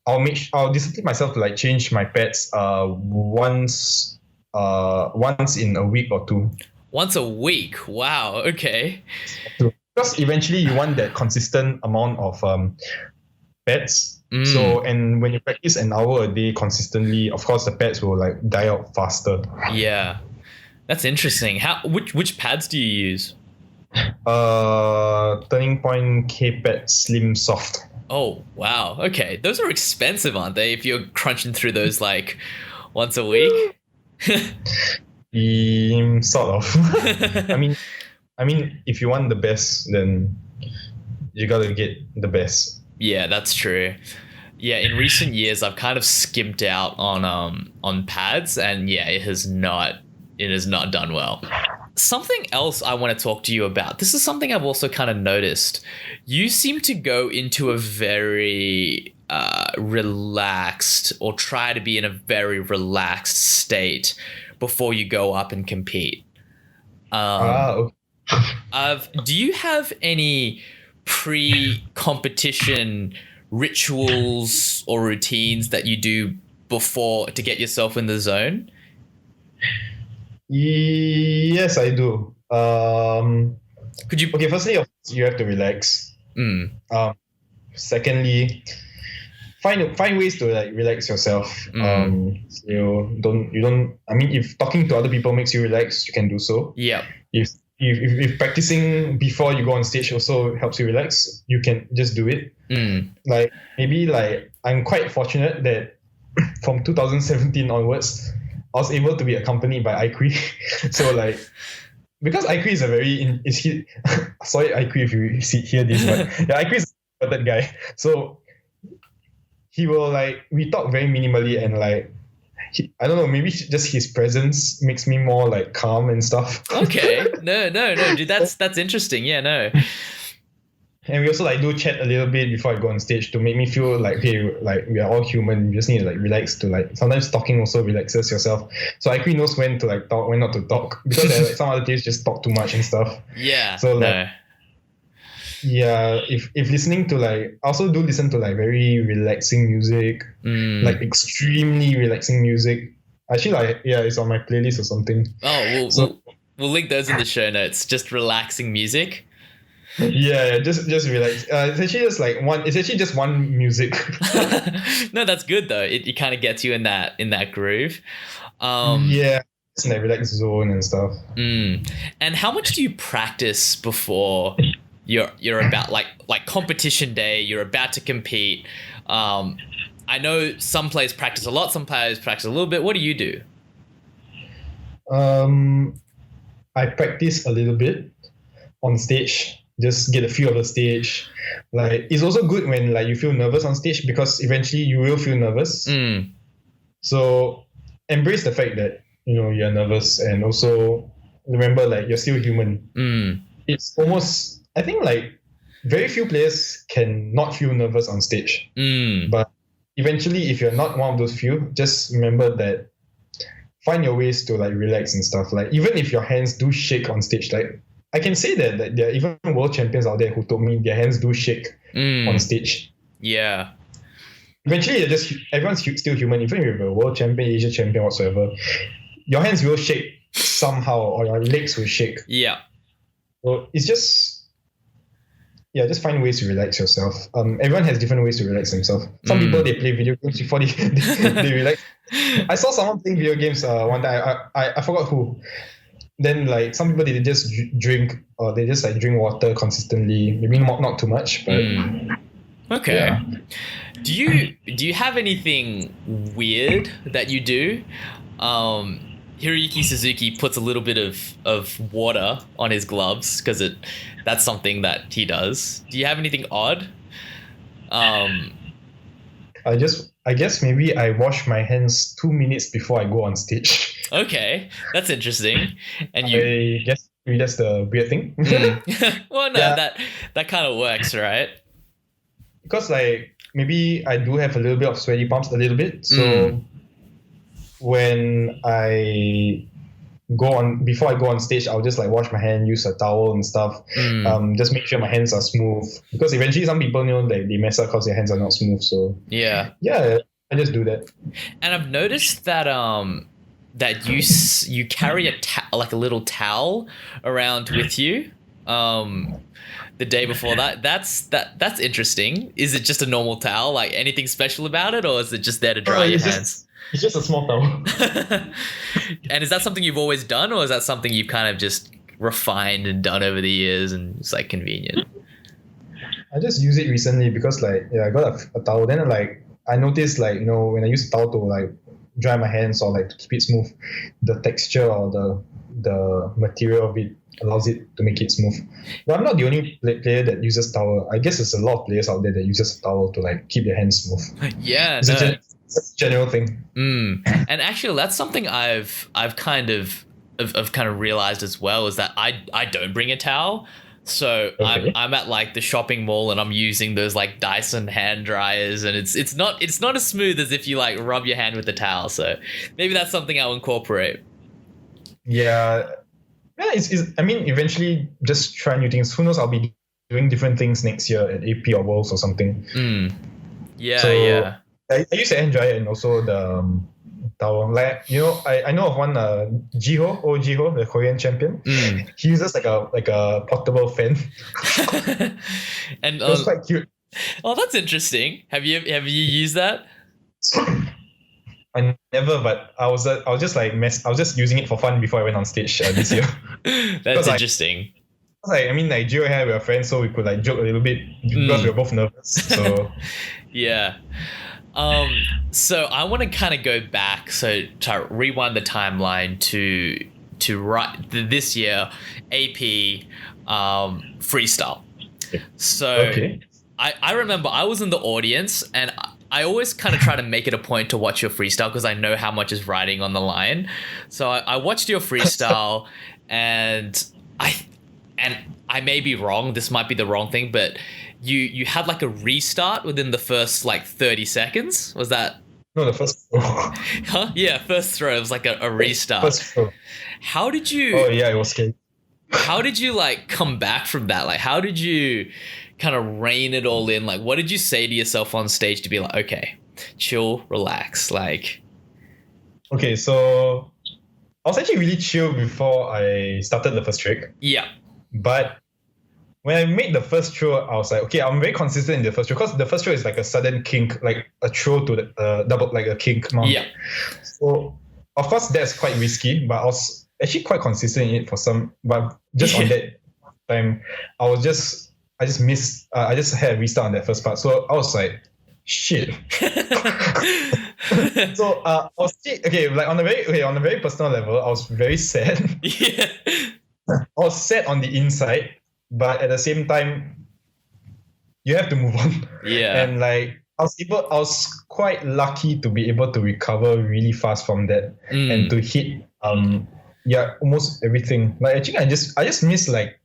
S4: I'll discipline myself to like change my pads once in a week or 2.
S1: Once a week? Wow. Okay.
S4: Because eventually you want that consistent amount of pads. So and when you practice an hour a day consistently, of course the pads will like die out faster.
S1: Yeah. That's interesting. Which pads do you use?
S4: Turning Point K-Pad Slim Soft.
S1: Oh, wow. Okay. Those are expensive, aren't they? If you're crunching through those like once a week.
S4: Sort of. I mean, if you want the best, then you gotta get the best.
S1: Yeah, that's true. Yeah, in recent years, I've kind of skimped out on pads, and yeah, it has not done well. Something else I want to talk to you about. This is something I've also kind of noticed. You seem to go into a very relaxed, or try to be in a very relaxed state before you go up and compete.
S4: Okay.
S1: Do you have any pre-competition rituals or routines that you do before to get yourself in the zone?
S4: Yes, I do.
S1: Could you?
S4: Okay, firstly, of course, you have to relax. Secondly, find ways to like relax yourself. You don't. I mean, if talking to other people makes you relax, you can do so.
S1: Yeah.
S4: If practicing before you go on stage also helps you relax, you can just do it. Like maybe like I'm quite fortunate that from 2017 onwards, I was able to be accompanied by Aikui. So like, because Aikui is a very sorry Aikui if you hear this, but yeah, Aikui is a that guy. So he will like, we talk very minimally, and like, I don't know, maybe just his presence makes me more like calm and stuff.
S1: Okay. No, dude, that's interesting. Yeah, no.
S4: And we also like do chat a little bit before I go on stage to make me feel like, hey, like we are all human. You just need to like relax to like, sometimes talking also relaxes yourself. So Aikui knows when to like talk, when not to talk, because there are, like, some other days just talk too much and stuff.
S1: Yeah.
S4: So like, yeah, if listening to like, I also do listen to like very relaxing music, like extremely relaxing music. Actually, like, yeah, it's on my playlist or something.
S1: Oh, we'll link those in the show notes. Just relaxing music.
S4: Yeah, just relax. It's actually just like one. It's actually just one music.
S1: No, that's good though. It kind of gets you in that groove.
S4: Yeah, it's in that relaxed zone and stuff.
S1: And how much do you practice before you're about like competition day? You're about to compete. I know some players practice a lot. Some players practice a little bit. What do you do?
S4: I practice a little bit on stage. Just get a feel of the stage. Like, it's also good when like you feel nervous on stage, because eventually you will feel nervous. So embrace the fact that, you know, you're nervous, and also remember like you're still human. It's almost, I think like very few players can not feel nervous on stage. But eventually, if you're not one of those few, just remember that find your ways to like relax and stuff. Like, even if your hands do shake on stage, like, I can say that there are even world champions out there who told me their hands do shake on stage.
S1: Yeah.
S4: Eventually, everyone's still human. Even if you're a world champion, Asia champion, whatsoever, your hands will shake somehow, or your legs will shake.
S1: Yeah.
S4: So it's just find ways to relax yourself. Everyone has different ways to relax themselves. Some people, they play video games before they relax. I saw someone playing video games one time. I forgot who. Then like some people, they just drink, or they just like drink water consistently. Maybe not too much, but
S1: okay.
S4: Yeah.
S1: Do you have anything weird that you do? Hiroyuki Suzuki puts a little bit of water on his gloves because that's something that he does. Do you have anything odd?
S4: I guess maybe I wash my hands 2 minutes before I go on stage.
S1: Okay, that's interesting. And
S4: I guess maybe that's the weird thing.
S1: Well, no, yeah. that kind of works, right?
S4: Because like maybe I do have a little bit of sweaty palms, a little bit. So when I before I go on stage, I'll just like wash my hand, use a towel and stuff. Just make sure my hands are smooth, because eventually some people, you know, they mess up because their hands are not smooth. So yeah, I just do that.
S1: And I've noticed that that you carry like a little towel around with you. the day before that. That's interesting. Is it just a normal towel? Like anything special about it, or is it just there to dry your hands?
S4: It's just a small towel.
S1: And is that something you've always done, or is that something you've kind of just refined and done over the years and it's like convenient?
S4: I just use it recently because like I got a towel. Then like I noticed like when I use a towel to like dry my hands or like to keep it smooth, the texture or the material of it allows it to make it smooth. But I'm not the only player that uses towel. I guess there's a lot of players out there that uses a towel to like keep their hands smooth.
S1: Yeah,
S4: it's a general thing.
S1: And actually, that's something I've kind of realized as well, is that I don't bring a towel. So okay. I'm at like the shopping mall and I'm using those like Dyson hand dryers, and it's not as smooth as if you like rub your hand with the towel. So maybe that's something I'll incorporate.
S4: Yeah, I mean, eventually just try new things. Who knows? I'll be doing different things next year at AP or Worlds or something.
S1: Yeah,
S4: so
S1: yeah.
S4: I use the hand dryer and also the towel. Like I know of one Jiho, the Korean champion. He uses like a portable fan. And it's quite cute.
S1: Oh, that's interesting. Have you used that?
S4: I never, but I was just using it for fun before I went on stage this year.
S1: That's interesting.
S4: Like, I mean, like Gio and I were friends, so we could like joke a little bit because we were both nervous. So
S1: yeah. So I want to kind of go back, so to rewind the timeline to right this year, AP freestyle. So
S4: okay.
S1: I remember I was in the audience, and I always kind of try to make it a point to watch your freestyle because I know how much is riding on the line. So I watched your freestyle, and I may be wrong. This might be the wrong thing, but you had like a restart within the first like 30 seconds. Was that?
S4: No, the first throw.
S1: Huh? Yeah, first throw. It was like a restart.
S4: First throw.
S1: How did you?
S4: Oh yeah, it was scary.
S1: How did you like come back from that? Like, how did you kind of rein it all in? Like, what did you say to yourself on stage to be like, okay, chill, relax, like?
S4: Okay, so I was actually really chill before I started the first trick.
S1: Yeah.
S4: But when I made the first throw, I was like, okay, I'm very consistent in the first throw because the first throw is like a sudden kink, like a throw to the double, like a kink mount.
S1: Yeah.
S4: So of course that's quite risky, but I was actually quite consistent in it for some. But just on that time, I just had a restart on that first part, so I was like, shit. So I was like on a very personal level, I was very sad.
S1: Yeah.
S4: I was sad on the inside, but at the same time, you have to move on.
S1: Yeah.
S4: And like I was quite lucky to be able to recover really fast from that and to hit almost everything. Like actually I just missed like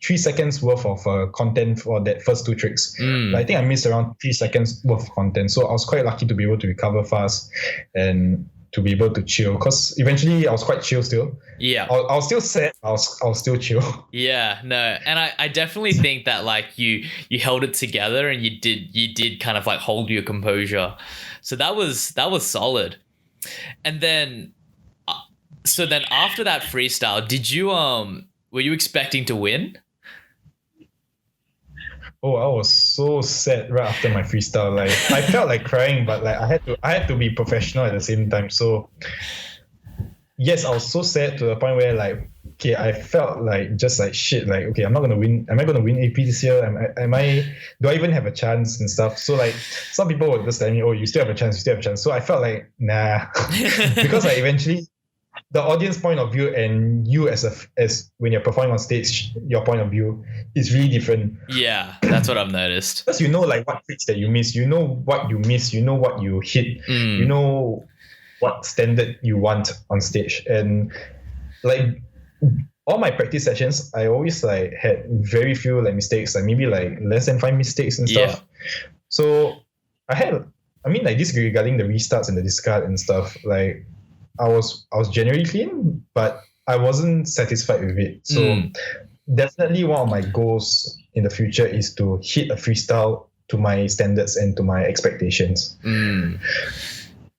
S4: 3 seconds worth of content for that first two tricks. I think I missed around 3 seconds worth of content. So I was quite lucky to be able to recover fast and to be able to chill, because eventually I was quite chill still.
S1: Yeah.
S4: I was still sad. I was still chill.
S1: Yeah, no. And I definitely think that like you held it together and you did kind of like hold your composure. So that was solid. And then so then after that freestyle, did you were you expecting to win?
S4: Oh, I was so sad right after my freestyle. Like I felt like crying, but like I had to be professional at the same time. So yes, I was so sad to the point where like, okay, I felt like just like shit. Like, okay, I'm not gonna win. Am I gonna win AP this year? Do I even have a chance and stuff? So like, some people would just tell me, oh, you still have a chance. You still have a chance. So I felt like nah, because like eventually, the audience point of view and you as when you're performing on stage, your point of view is really different.
S1: Yeah, that's what I've noticed.
S4: Because you know like what tricks that you miss, you know what you miss, you know what you hit, you know what standard you want on stage. And like all my practice sessions, I always like had very few like mistakes, like maybe like less than 5 mistakes and stuff. So like this regarding the restarts and the discard and stuff, like I was generally clean, but I wasn't satisfied with it. So definitely one of my goals in the future is to hit a freestyle to my standards and to my expectations.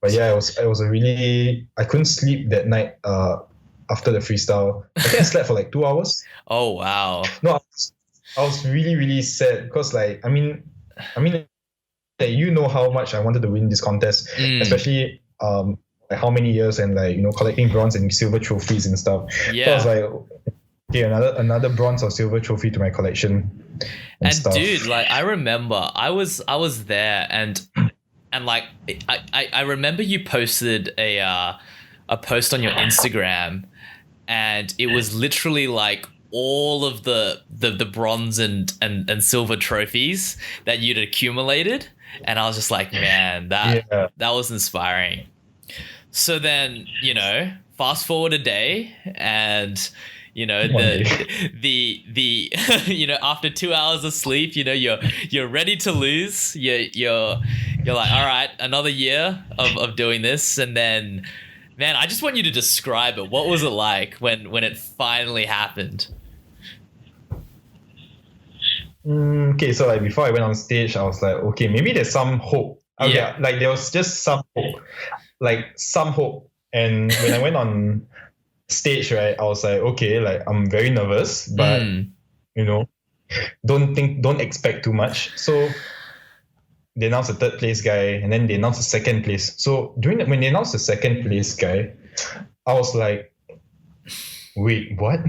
S4: But yeah, it was a really, I couldn't sleep that night after the freestyle. I think I slept for like 2 hours.
S1: Oh wow.
S4: No, I was really, really sad because like, that you know how much I wanted to win this contest, especially like how many years and like collecting bronze and silver trophies and stuff.
S1: Yeah.
S4: So I was like, okay, another bronze or silver trophy to my collection and stuff.
S1: Dude, like I remember I was there and like I remember you posted a post on your Instagram, and it was literally like all of the bronze and silver trophies that you'd accumulated, and I was just like, man, that was inspiring. So then, fast forward a day, and the after 2 hours of sleep, you're ready to lose. You're like, all right, another year of doing this, and then, man, I just want you to describe it. What was it like when it finally happened?
S4: Okay, so like before I went on stage, I was like, okay, maybe there's some hope. Okay,
S1: Yeah.
S4: like there was just some hope, And when I went on stage, right, I was like, okay, like I'm very nervous, but don't expect too much. So they announced the third place guy, and then they announced the second place. So when they announced the second place guy, I was like, wait, what?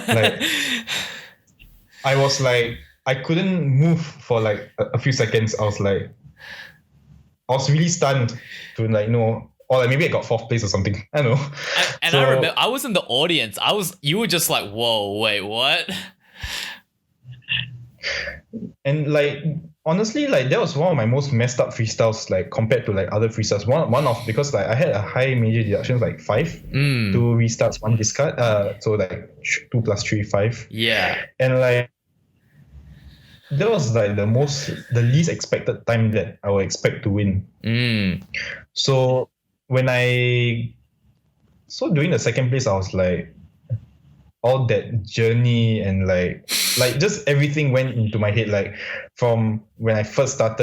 S4: Like, I was like, I couldn't move for like a few seconds. I was really stunned to like, or like maybe I got fourth place or something. I don't know.
S1: And I remember I was in the audience. You were just like, whoa, wait, what?
S4: And like, honestly, like that was one of my most messed up freestyles, like compared to like other freestyles. Because like I had a high major deductions, like 5, 2 restarts, 1 discard. So like 2 plus 3, 5.
S1: Yeah.
S4: And like, that was like the least expected time that I would expect to win. So during the second place, I was like, all that journey and like just everything went into my head. Like from when I first told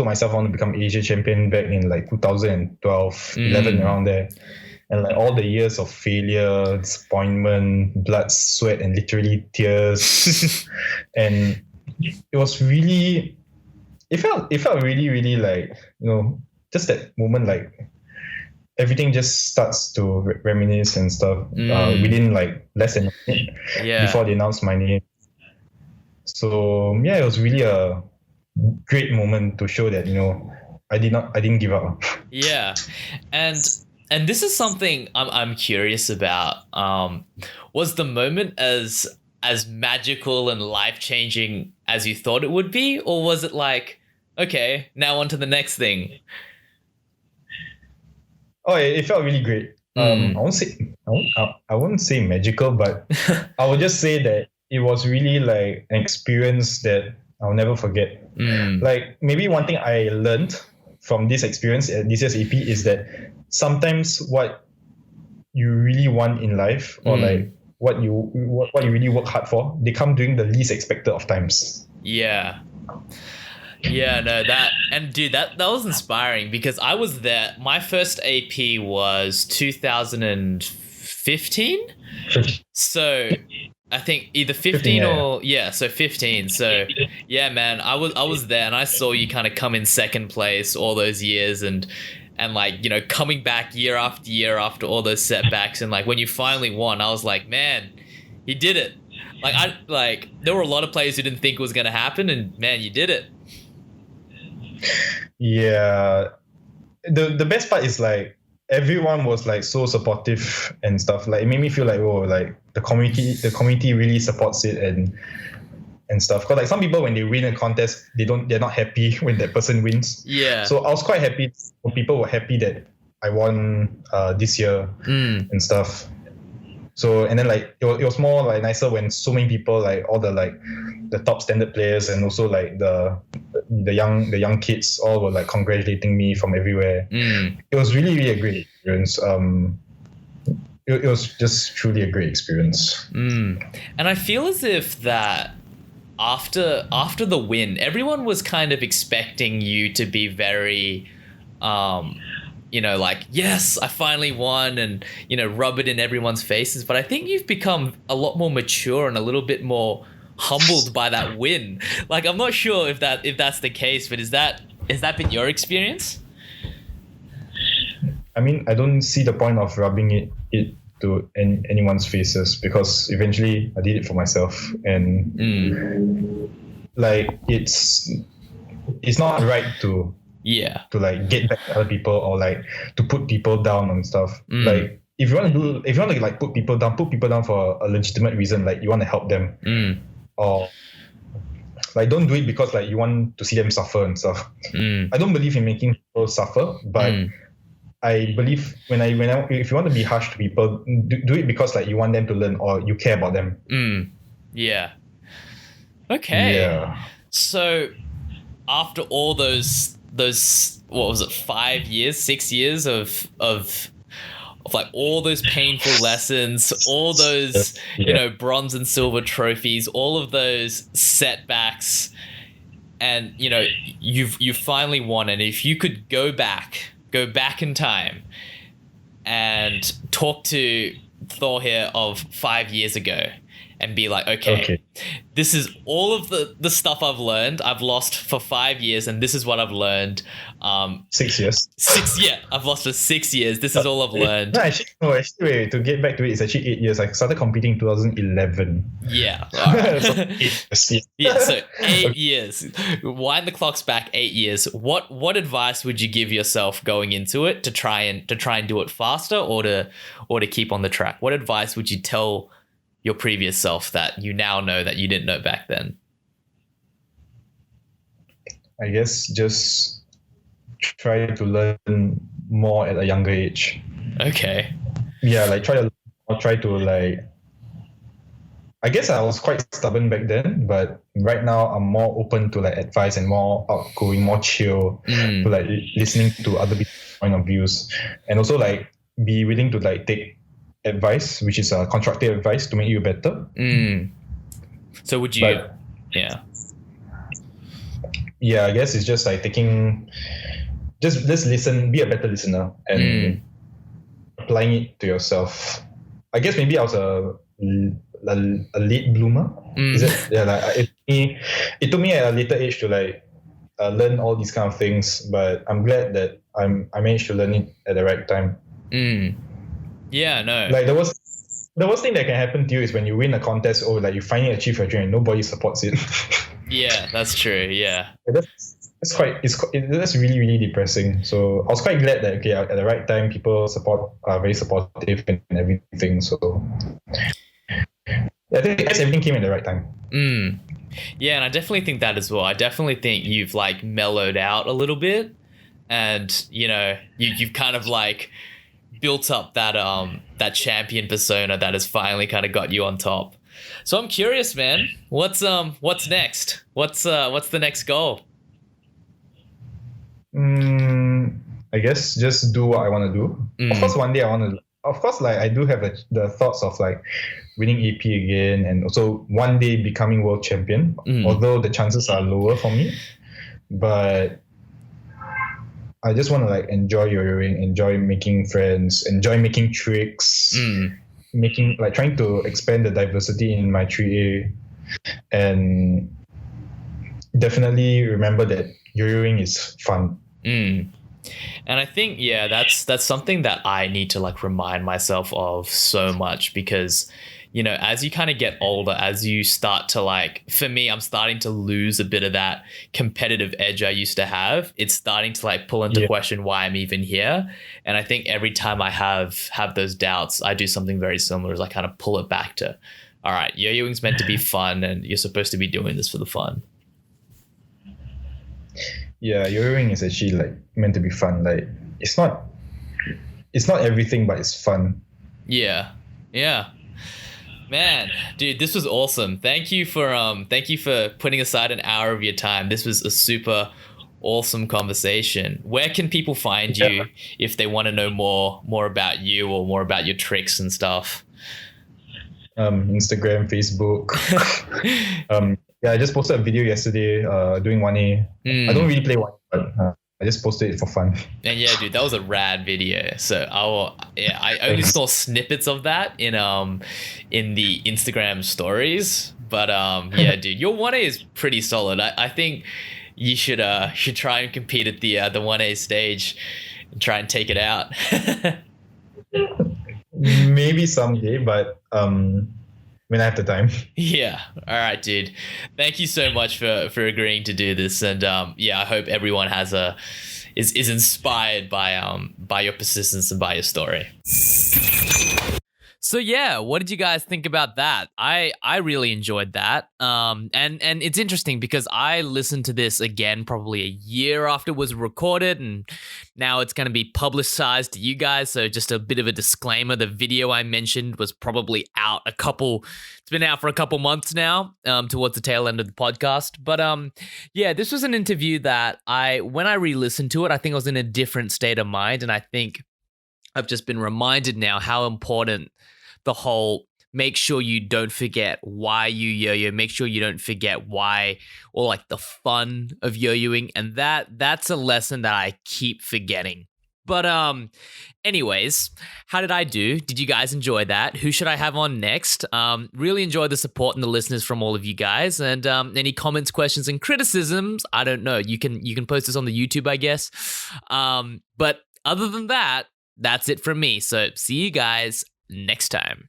S4: myself I want to become Asia champion back in like 2012, 11 around there. And like all the years of failure, disappointment, blood, sweat, and literally tears. And it was really, it felt really, really like, just that moment, like everything just starts to reminisce and stuff within like less than a minute before they announced my name. So yeah, it was really a great moment to show that, I didn't give up.
S1: Yeah. And this is something I'm curious about. Was the moment as magical and life-changing as you thought it would be, or was it like, okay, now on to the next thing?
S4: Oh, it felt really great. I won't say magical, but I would just say that it was really like an experience that I'll never forget. Like maybe one thing I learned from this experience at this year's EP is that sometimes what you really want in life, or like what you really work hard for, they come during the least expected of times.
S1: Yeah. Yeah, no, dude, that was inspiring, because I was there. My first AP was 2015. So I think either 15 or so 15. So yeah, man, I was there, and I saw you kind of come in second place all those years, and like, coming back year after year after all those setbacks, and like when you finally won, I was like, man, he did it. Like there were a lot of players who didn't think it was going to happen, and man, you did it.
S4: Yeah, the best part is like everyone was like so supportive and stuff. Like it made me feel like, oh, like the community really supports it and stuff. Because like some people, when they win a contest, they're not happy when that person wins.
S1: Yeah.
S4: So I was quite happy when people were happy that I won this year and stuff. So, and then like it was more like nicer when so many people, like all the like the top standard players, and also like the young kids, all were like congratulating me from everywhere. It was really, really a great experience. It was just truly a great experience.
S1: And I feel as if that after the win, everyone was kind of expecting you to be very like, yes, I finally won, and, rub it in everyone's faces. But I think you've become a lot more mature and a little bit more humbled by that win. Like, I'm not sure if that's the case, but has that been your experience?
S4: I mean, I don't see the point of rubbing it to anyone's faces, because eventually I did it for myself, and like it's not right to like get back at other people, or like to put people down and stuff. Like if you want to like put people down for a legitimate reason, like you want to help them, or like don't do it because like you want to see them suffer and stuff. I don't believe in making people suffer, but I believe if you want to be harsh to people, do it because like you want them to learn, or you care about them.
S1: Yeah. Okay.
S4: Yeah.
S1: So after all those what was it, 6 years of like all those painful lessons, all those bronze and silver trophies, all of those setbacks, and you've finally won. And if you could go back in time and talk to Thawhir of 5 years ago and be like, okay, this is all of the stuff I've learned. I've lost for 5 years, and this is what I've learned.
S4: 6 years.
S1: I've lost for 6 years. This is all I've learned.
S4: No, actually, to get back to it, it's actually 8 years. I started competing in 2011.
S1: Yeah. All right.
S4: So 8 years.
S1: Yeah, so 8 years. Wind the clocks back 8 years. What advice would you give yourself going into it to try and do it faster, or to keep on the track? What advice would you tell your previous self that you now know that you didn't know back then? I
S4: guess just try to learn more at a younger age.
S1: Okay.
S4: Yeah, like try to like. I guess I was quite stubborn back then, but right now I'm more open to like advice and more outgoing, more chill, to like listening to other people's point of views, and also like be willing to like take advice, which is constructive advice to make you better.
S1: So would you?
S4: Yeah, I guess it's just like taking, just listen, be a better listener, and applying it to yourself. I guess maybe I was a late bloomer. Is it? Yeah, like it took me at a later age to like learn all these kind of things, but I'm glad that I managed to learn it at the right time.
S1: Yeah, no.
S4: Like the worst thing that can happen to you is when you win a contest, or like you finally achieve your dream and nobody supports it.
S1: Yeah, that's true. Yeah.
S4: That's really, really depressing. So I was quite glad that at the right time people are very supportive and everything. So I think everything came at the right time.
S1: Yeah, and I definitely think that as well. I definitely think you've like mellowed out a little bit, and you've kind of like built up that champion persona that has finally kind of got you on top. So I'm curious, man. What's next? What's the next goal?
S4: I guess just do what I want to do. Of course, one day I want to. Of course, like I do have the thoughts of like winning EP again, and also one day becoming world champion. Although the chances are lower for me, but I just want to like enjoy Yoyoing, enjoy making friends, enjoy making tricks, trying to expand the diversity in my 3A, and definitely remember that Yoyoing is fun.
S1: And I think, that's something that I need to like remind myself of so much, because as you kind of get older, as you start to like, for me, I'm starting to lose a bit of that competitive edge I used to have. It's starting to like pull into question why I'm even here. And I think every time I have those doubts, I do something very similar, as I kind of pull it back to, all right, Yo-Yoing's meant to be fun, and you're supposed to be doing this for the fun.
S4: Yeah, Yoyoing is actually like meant to be fun. Like it's not everything, but it's fun.
S1: Yeah. Man, dude, this was awesome. Thank you for putting aside an hour of your time. This was a super awesome conversation. Where can people find you if they want to know more about you, or more about your tricks and stuff?
S4: Instagram, Facebook. I just posted a video yesterday doing 1A. I don't really play 1A, but I just posted it for fun.
S1: And yeah, dude, that was a rad video. So I only saw snippets of that in the Instagram stories, But yeah, dude, your 1A is pretty solid. I think you should try and compete at the 1A stage and try and take it out.
S4: Maybe someday, but when I have the time.
S1: Yeah. All right, dude. Thank you so much for agreeing to do this, and yeah, I hope everyone is inspired by your persistence and by your story. So yeah, what did you guys think about that? I really enjoyed that. And it's interesting because I listened to this again probably a year after it was recorded, and now it's going to be publicized to you guys. So just a bit of a disclaimer: the video I mentioned was probably out it's been out for a couple months now, towards the tail end of the podcast. But yeah, this was an interview that when I re-listened to it, I think I was in a different state of mind, and I think I've just been reminded now how important the whole make sure you don't forget why you yo-yo, make sure you don't forget why, or like the fun of yo-yoing, and that's a lesson that I keep forgetting. But anyways, how did I do? Did you guys enjoy that? Who should I have on next? Really enjoyed the support and the listeners from all of you guys, and any comments, questions, and criticisms, I don't know, you can post this on the YouTube, I guess. But other than that, that's it from me. So see you guys next time.